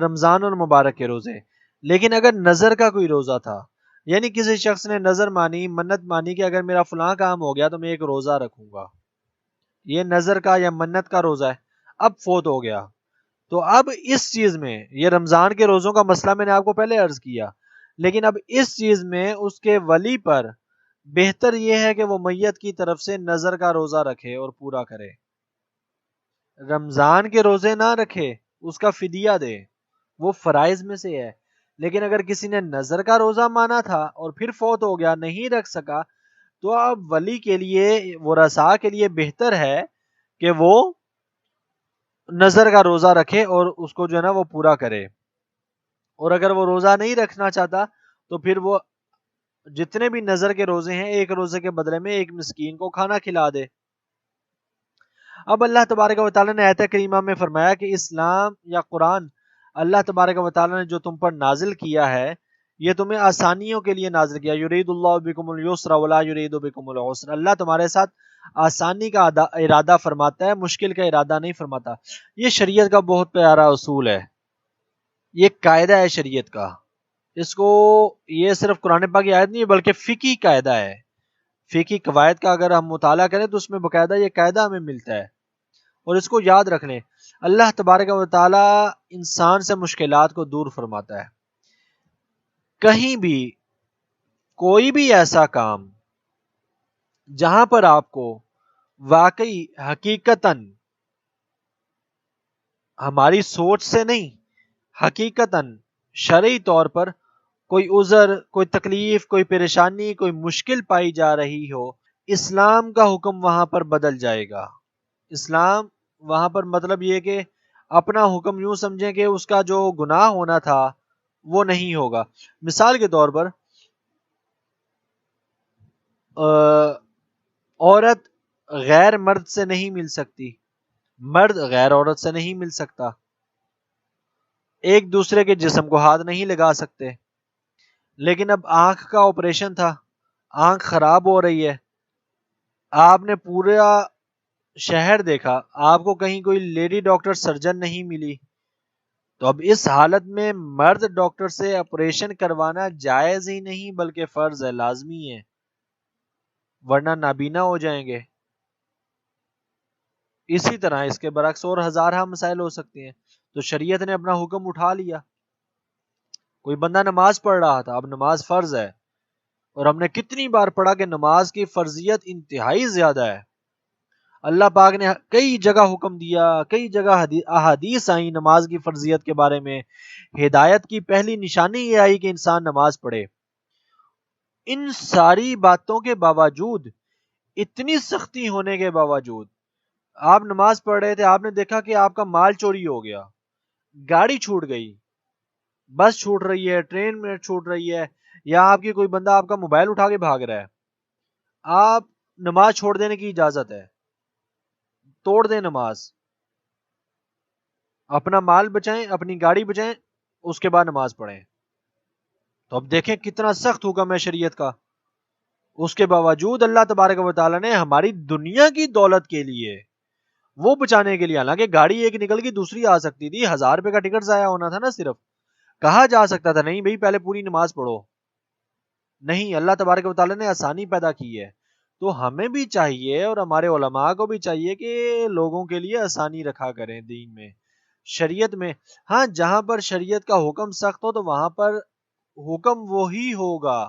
رمضان اور مبارک کے روزے، لیکن اگر نظر کا کوئی روزہ تھا، یعنی کسی شخص نے نظر مانی، منت مانی کہ اگر میرا فلاں کام ہو گیا تو میں ایک روزہ رکھوں گا، یہ نظر کا یا منت کا روزہ ہے، اب فوت ہو گیا، تو اب اس چیز میں یہ رمضان کے روزوں کا مسئلہ میں نے آپ کو پہلے عرض کیا، لیکن اب اس چیز میں اس کے ولی پر بہتر یہ ہے کہ وہ میت کی طرف سے نظر کا روزہ رکھے اور پورا کرے. رمضان کے روزے نہ رکھے، اس کا فدیہ دے، وہ فرائض میں سے ہے. لیکن اگر کسی نے نظر کا روزہ مانا تھا اور پھر فوت ہو گیا، نہیں رکھ سکا، تو اب ولی کے لیے، ورثاء کے لیے بہتر ہے کہ وہ نظر کا روزہ رکھے اور اس کو جو ہے نا وہ پورا کرے. اور اگر وہ روزہ نہیں رکھنا چاہتا تو پھر وہ جتنے بھی نظر کے روزے ہیں ایک روزے کے بدلے میں ایک مسکین کو کھانا کھلا دے. اب اللہ تبارک و تعالیٰ نے آیت کریمہ میں فرمایا کہ اسلام یا قرآن اللہ تبارک و تعالیٰ نے جو تم پر نازل کیا ہے یہ تمہیں آسانیوں کے لیے نازل کیا. یرید اللہ بکم اليسر ولا یرید بکم العسر. اللہ تمہارے ساتھ آسانی کا ارادہ فرماتا ہے، مشکل کا ارادہ نہیں فرماتا. یہ شریعت کا بہت پیارا اصول ہے، یہ قاعدہ ہے شریعت کا. اس کو یہ صرف قرآن پاک کی آیت نہیں ہے بلکہ فقہی قاعدہ ہے. فقہی قواعد کا اگر ہم مطالعہ کریں تو اس میں باقاعدہ یہ قاعدہ ہمیں ملتا ہے، اور اس کو یاد رکھ لیں. اللہ تبارک و تعالی انسان سے مشکلات کو دور فرماتا ہے. کہیں بھی کوئی بھی ایسا کام جہاں پر آپ کو واقعی حقیقتاً ہماری سوچ سے نہیں، حقیقتاً شرعی طور پر کوئی عذر، کوئی تکلیف، کوئی پریشانی، کوئی مشکل پائی جا رہی ہو، اسلام کا حکم وہاں پر بدل جائے گا. اسلام وہاں پر مطلب یہ کہ اپنا حکم یوں سمجھیں کہ اس کا جو گناہ ہونا تھا وہ نہیں ہوگا. مثال کے طور پر عورت غیر مرد سے نہیں مل سکتی، مرد غیر عورت سے نہیں مل سکتا، ایک دوسرے کے جسم کو ہاتھ نہیں لگا سکتے. لیکن اب آنکھ کا آپریشن تھا، آنکھ خراب ہو رہی ہے، آپ نے پورا شہر دیکھا، آپ کو کہیں کوئی لیڈی ڈاکٹر سرجن نہیں ملی، تو اب اس حالت میں مرد ڈاکٹر سے آپریشن کروانا جائز ہی نہیں بلکہ فرض ہے، لازمی ہے، ورنہ نابینا ہو جائیں گے. اسی طرح اس کے برعکس اور ہزارہ مسائل ہو سکتے ہیں. تو شریعت نے اپنا حکم اٹھا لیا. کوئی بندہ نماز پڑھ رہا تھا، اب نماز فرض ہے، اور ہم نے کتنی بار پڑھا کہ نماز کی فرضیت انتہائی زیادہ ہے. اللہ پاک نے کئی جگہ حکم دیا، کئی جگہ احادیث آئیں نماز کی فرضیت کے بارے میں. ہدایت کی پہلی نشانی یہ آئی کہ انسان نماز پڑھے. ان ساری باتوں کے باوجود، اتنی سختی ہونے کے باوجود، آپ نماز پڑھ رہے تھے، آپ نے دیکھا کہ آپ کا مال چوری ہو گیا، گاڑی چھوٹ گئی، بس چھوٹ رہی ہے، ٹرین میں چھوٹ رہی ہے، یا آپ کی کوئی بندہ آپ کا موبائل اٹھا کے بھاگ رہا ہے، آپ نماز چھوڑ دینے کی اجازت ہے، توڑ دیں نماز، اپنا مال بچائیں، اپنی گاڑی بچائیں، اس کے بعد نماز پڑھیں. تو اب دیکھیں کتنا سخت حکم ہے شریعت کا. اس کے باوجود اللہ تبارک و تعالیٰ نے ہماری دنیا کی دولت کے لیے، وہ بچانے کے لیے، حالانکہ گاڑی ایک نکل کی دوسری آ سکتی تھی، 1000 روپے کا ٹکٹ ضائع ہونا تھا نا، صرف کہا جا سکتا تھا نہیں بھائی پہلے پوری نماز پڑھو. نہیں، اللہ تبارک و تعالیٰ نے آسانی پیدا کی ہے. تو ہمیں بھی چاہیے اور ہمارے علماء کو بھی چاہیے کہ لوگوں کے لیے آسانی رکھا کریں دین میں، شریعت میں. ہاں، جہاں پر شریعت کا حکم سخت ہو تو وہاں پر حکم وہی ہوگا،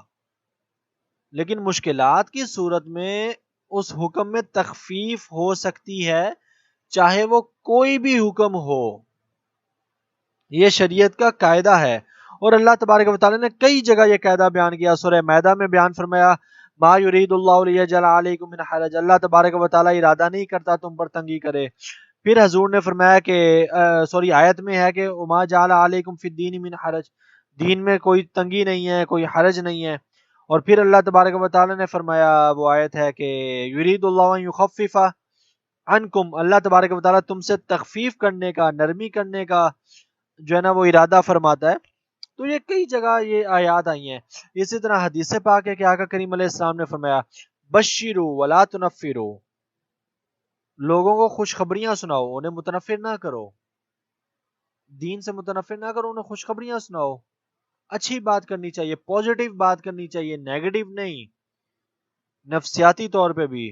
لیکن مشکلات کی صورت میں اس حکم میں تخفیف ہو سکتی ہے، چاہے وہ کوئی بھی حکم ہو. یہ شریعت کا قاعدہ ہے، اور اللہ تبارک و تعالی نے کئی جگہ یہ قاعدہ بیان کیا. سورہ مائدہ میں بیان فرمایا ما یرید اللہ لیجعل علیکم من حرج، اللہ تبارک و تعالی ارادہ نہیں کرتا تم پر تنگی کرے. پھر حضور نے فرمایا کہ آیت میں ہے کہ وما جعل علیکم فی الدین من حرج، دین میں کوئی تنگی نہیں ہے، کوئی حرج نہیں ہے. اور پھر اللہ تبارک و تعالی نے فرمایا، وہ آیت ہے کہ یرید اللہ ان یخفف عنکم، اللہ تبارک و تعالی تم سے تخفیف کرنے کا، نرمی کرنے کا جو ہے نا وہ ارادہ فرماتا ہے. تو یہ کئی جگہ یہ آیات آئی ہیں. اسی طرح حدیث پاک ہے کہ آقا کریم علیہ السلام نے فرمایا بشرو ولا تنفرو، لوگوں کو خوشخبریاں سناؤ، انہیں متنفر نہ کرو، دین سے متنفر نہ کرو، انہیں خوشخبریاں سناؤ. اچھی بات کرنی چاہیے، پازیٹیو بات کرنی چاہیے، نیگیٹو نہیں. نفسیاتی طور پہ بھی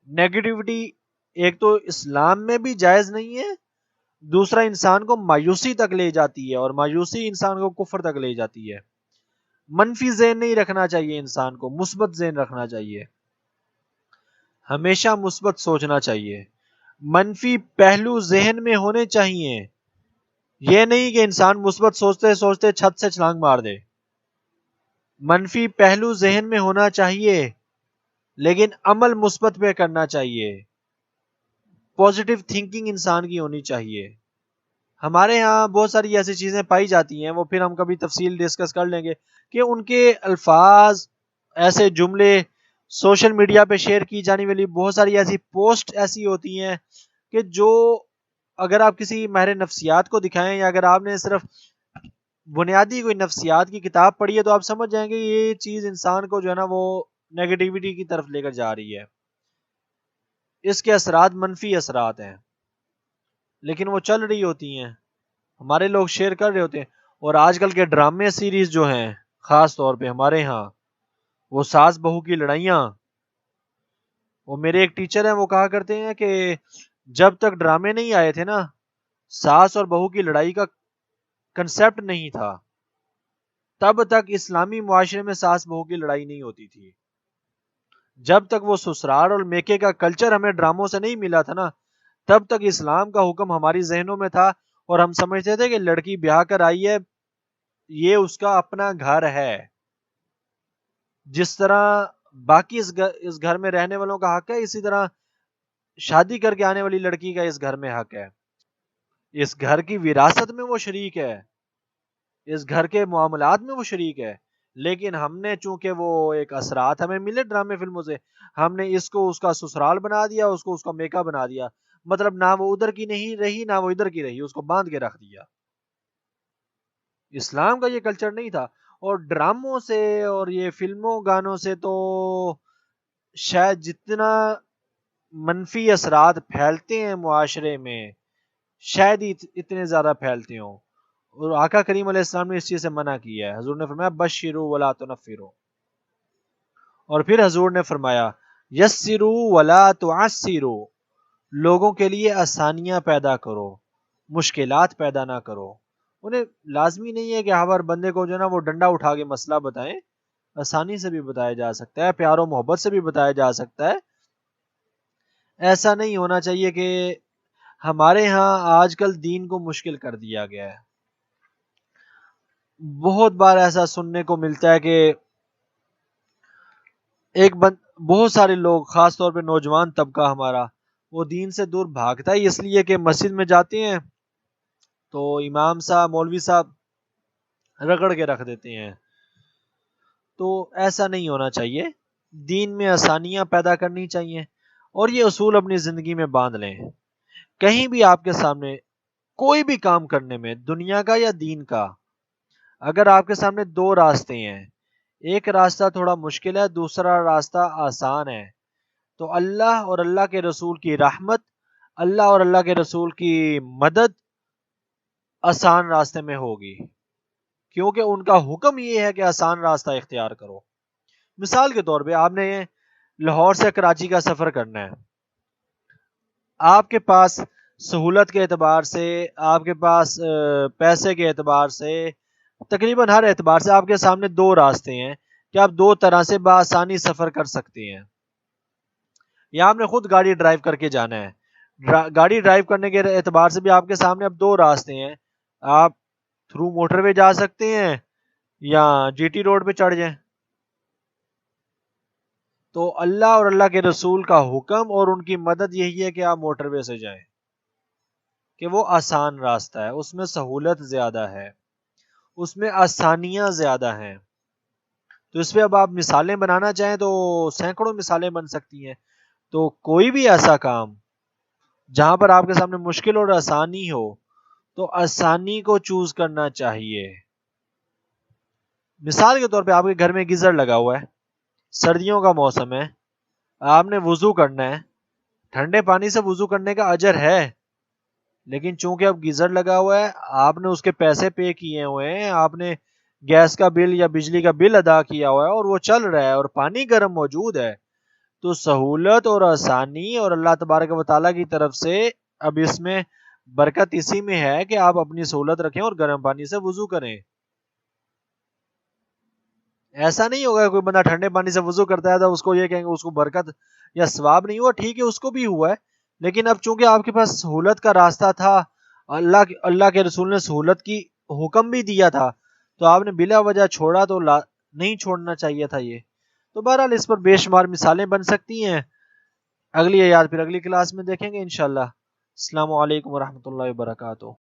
نیگیٹیوٹی ایک تو اسلام میں بھی جائز نہیں ہے، دوسرا انسان کو مایوسی تک لے جاتی ہے، اور مایوسی انسان کو کفر تک لے جاتی ہے. منفی ذہن نہیں رکھنا چاہیے، انسان کو مثبت ذہن رکھنا چاہیے، ہمیشہ مثبت سوچنا چاہیے. منفی پہلو ذہن میں ہونے چاہیے، یہ نہیں کہ انسان مثبت سوچتے سوچتے چھت سے چھلانگ مار دے. منفی پہلو ذہن میں ہونا چاہیے لیکن عمل مثبت پہ کرنا چاہیے، پازیٹیو تھنکنگ انسان کی ہونی چاہیے. ہمارے ہاں بہت ساری ایسی چیزیں پائی جاتی ہیں، وہ پھر ہم کبھی تفصیل ڈسکس کر لیں گے، کہ ان کے الفاظ، ایسے جملے، سوشل میڈیا پہ شیئر کی جانے والی بہت ساری ایسی پوسٹ ایسی ہوتی ہیں کہ جو اگر آپ کسی ماہر نفسیات کو دکھائیں، یا اگر آپ نے صرف بنیادی کوئی نفسیات کی کتاب پڑھی ہے تو آپ سمجھ جائیں گے یہ چیز انسان کو جو ہے نا وہ نیگیٹیوٹی کی طرف لے کر جا رہی ہے، اس کے اثرات منفی اثرات ہیں، لیکن وہ چل رہی ہوتی ہیں، ہمارے لوگ شیئر کر رہے ہوتے ہیں۔ اور آج کل کے ڈرامے سیریز جو ہیں خاص طور پہ ہمارے ہاں، وہ ساس بہو کی لڑائیاں، وہ میرے ایک ٹیچر ہیں وہ کہا کرتے ہیں کہ جب تک ڈرامے نہیں آئے تھے نا، ساس اور بہو کی لڑائی کا کنسیپٹ نہیں تھا، تب تک اسلامی معاشرے میں ساس بہو کی لڑائی نہیں ہوتی تھی۔ جب تک وہ سسرال اور میکے کا کلچر ہمیں ڈراموں سے نہیں ملا تھا نا، تب تک اسلام کا حکم ہماری ذہنوں میں تھا، اور ہم سمجھتے تھے کہ لڑکی بیاہ کر آئی ہے، یہ اس کا اپنا گھر ہے، جس طرح باقی اس گھر میں رہنے والوں کا حق ہے، اسی طرح شادی کر کے آنے والی لڑکی کا اس گھر میں حق ہے، اس گھر کی وراثت میں وہ شریک ہے، اس گھر کے معاملات میں وہ شریک ہے۔ لیکن ہم نے چونکہ وہ ایک اثرات ہمیں ملے ڈرامے فلموں سے، ہم نے اس کو اس کا سسرال بنا دیا، اس کو اس کا میکا بنا دیا، مطلب نہ وہ ادھر کی نہیں رہی نہ وہ ادھر کی رہی، اس کو باندھ کے رکھ دیا۔ اسلام کا یہ کلچر نہیں تھا، اور ڈراموں سے اور یہ فلموں گانوں سے تو شاید جتنا منفی اثرات پھیلتے ہیں معاشرے میں، شاید ہی اتنے زیادہ پھیلتے ہوں، اور آقا کریم علیہ السلام نے اس چیز سے منع کیا ہے۔ حضور نے فرمایا بشروا ولا تنفروا، اور پھر حضور نے فرمایا یسروا ولا تعسروا، لوگوں کے لیے آسانیاں پیدا کرو، مشکلات پیدا نہ کرو۔ انہیں لازمی نہیں ہے کہ ہر بندے کو جو ہے نا وہ ڈنڈا اٹھا کے مسئلہ بتائیں، آسانی سے بھی بتایا جا سکتا ہے، پیار و محبت سے بھی بتایا جا سکتا ہے۔ ایسا نہیں ہونا چاہیے کہ ہمارے ہاں آج کل دین کو مشکل کر دیا گیا ہے۔ بہت بار ایسا سننے کو ملتا ہے کہ بہت سارے لوگ، خاص طور پہ نوجوان طبقہ ہمارا، وہ دین سے دور بھاگتا ہے، اس لیے کہ مسجد میں جاتے ہیں تو امام صاحب مولوی صاحب رگڑ کے رکھ دیتے ہیں۔ تو ایسا نہیں ہونا چاہیے، دین میں آسانیاں پیدا کرنی چاہیے، اور یہ اصول اپنی زندگی میں باندھ لیں۔ کہیں بھی آپ کے سامنے کوئی بھی کام کرنے میں، دنیا کا یا دین کا، اگر آپ کے سامنے دو راستے ہیں، ایک راستہ تھوڑا مشکل ہے، دوسرا راستہ آسان ہے، تو اللہ اور اللہ کے رسول کی رحمت، اللہ اور اللہ کے رسول کی مدد آسان راستے میں ہوگی، کیونکہ ان کا حکم یہ ہے کہ آسان راستہ اختیار کرو۔ مثال کے طور پہ آپ نے لاہور سے کراچی کا سفر کرنا ہے، آپ کے پاس سہولت کے اعتبار سے، آپ کے پاس پیسے کے اعتبار سے، تقریباً ہر اعتبار سے آپ کے سامنے دو راستے ہیں کہ آپ دو طرح سے بآسانی سفر کر سکتے ہیں۔ یا آپ نے خود گاڑی ڈرائیو کر کے جانا ہے، گاڑی ڈرائیو کرنے کے اعتبار سے بھی آپ کے سامنے اب دو راستے ہیں، آپ تھرو موٹر وے جا سکتے ہیں یا جی ٹی روڈ پہ چڑھ جائیں۔ تو اللہ اور اللہ کے رسول کا حکم اور ان کی مدد یہی ہے کہ آپ موٹر وے سے جائیں، کہ وہ آسان راستہ ہے، اس میں سہولت زیادہ ہے، اس میں آسانیاں زیادہ ہیں۔ تو اس پہ اب آپ مثالیں بنانا چاہیں تو سینکڑوں مثالیں بن سکتی ہیں۔ تو کوئی بھی ایسا کام جہاں پر آپ کے سامنے مشکل اور آسانی ہو، تو آسانی کو چوز کرنا چاہیے۔ مثال کے طور پہ آپ کے گھر میں گیزر لگا ہوا ہے، سردیوں کا موسم ہے، آپ نے وضو کرنا ہے، ٹھنڈے پانی سے وضو کرنے کا اجر ہے، لیکن چونکہ اب گیزر لگا ہوا ہے، آپ نے اس کے پیسے پے کیے ہوئے ہیں، آپ نے گیس کا بل یا بجلی کا بل ادا کیا ہوا ہے، اور وہ چل رہا ہے اور پانی گرم موجود ہے، تو سہولت اور آسانی اور اللہ تبارک و تعالیٰ کی طرف سے اب اس میں برکت اسی میں ہے کہ آپ اپنی سہولت رکھیں اور گرم پانی سے وضو کریں۔ ایسا نہیں ہوگا کوئی بندہ ٹھنڈے پانی سے وضو کرتا ہے تو اس کو یہ کہیں گے اس کو برکت یا ثواب نہیں ہوا، ٹھیک ہے اس کو بھی ہوا ہے، لیکن اب چونکہ آپ کے پاس سہولت کا راستہ تھا، اللہ کے رسول نے سہولت کی حکم بھی دیا تھا، تو آپ نے بلا وجہ چھوڑا تو نہیں چھوڑنا چاہیے تھا یہ۔ تو بہرحال اس پر بے شمار مثالیں بن سکتی ہیں، اگلی یاد پھر اگلی کلاس میں دیکھیں گے انشاءاللہ۔ السلام علیکم ورحمۃ اللہ وبرکاتہ۔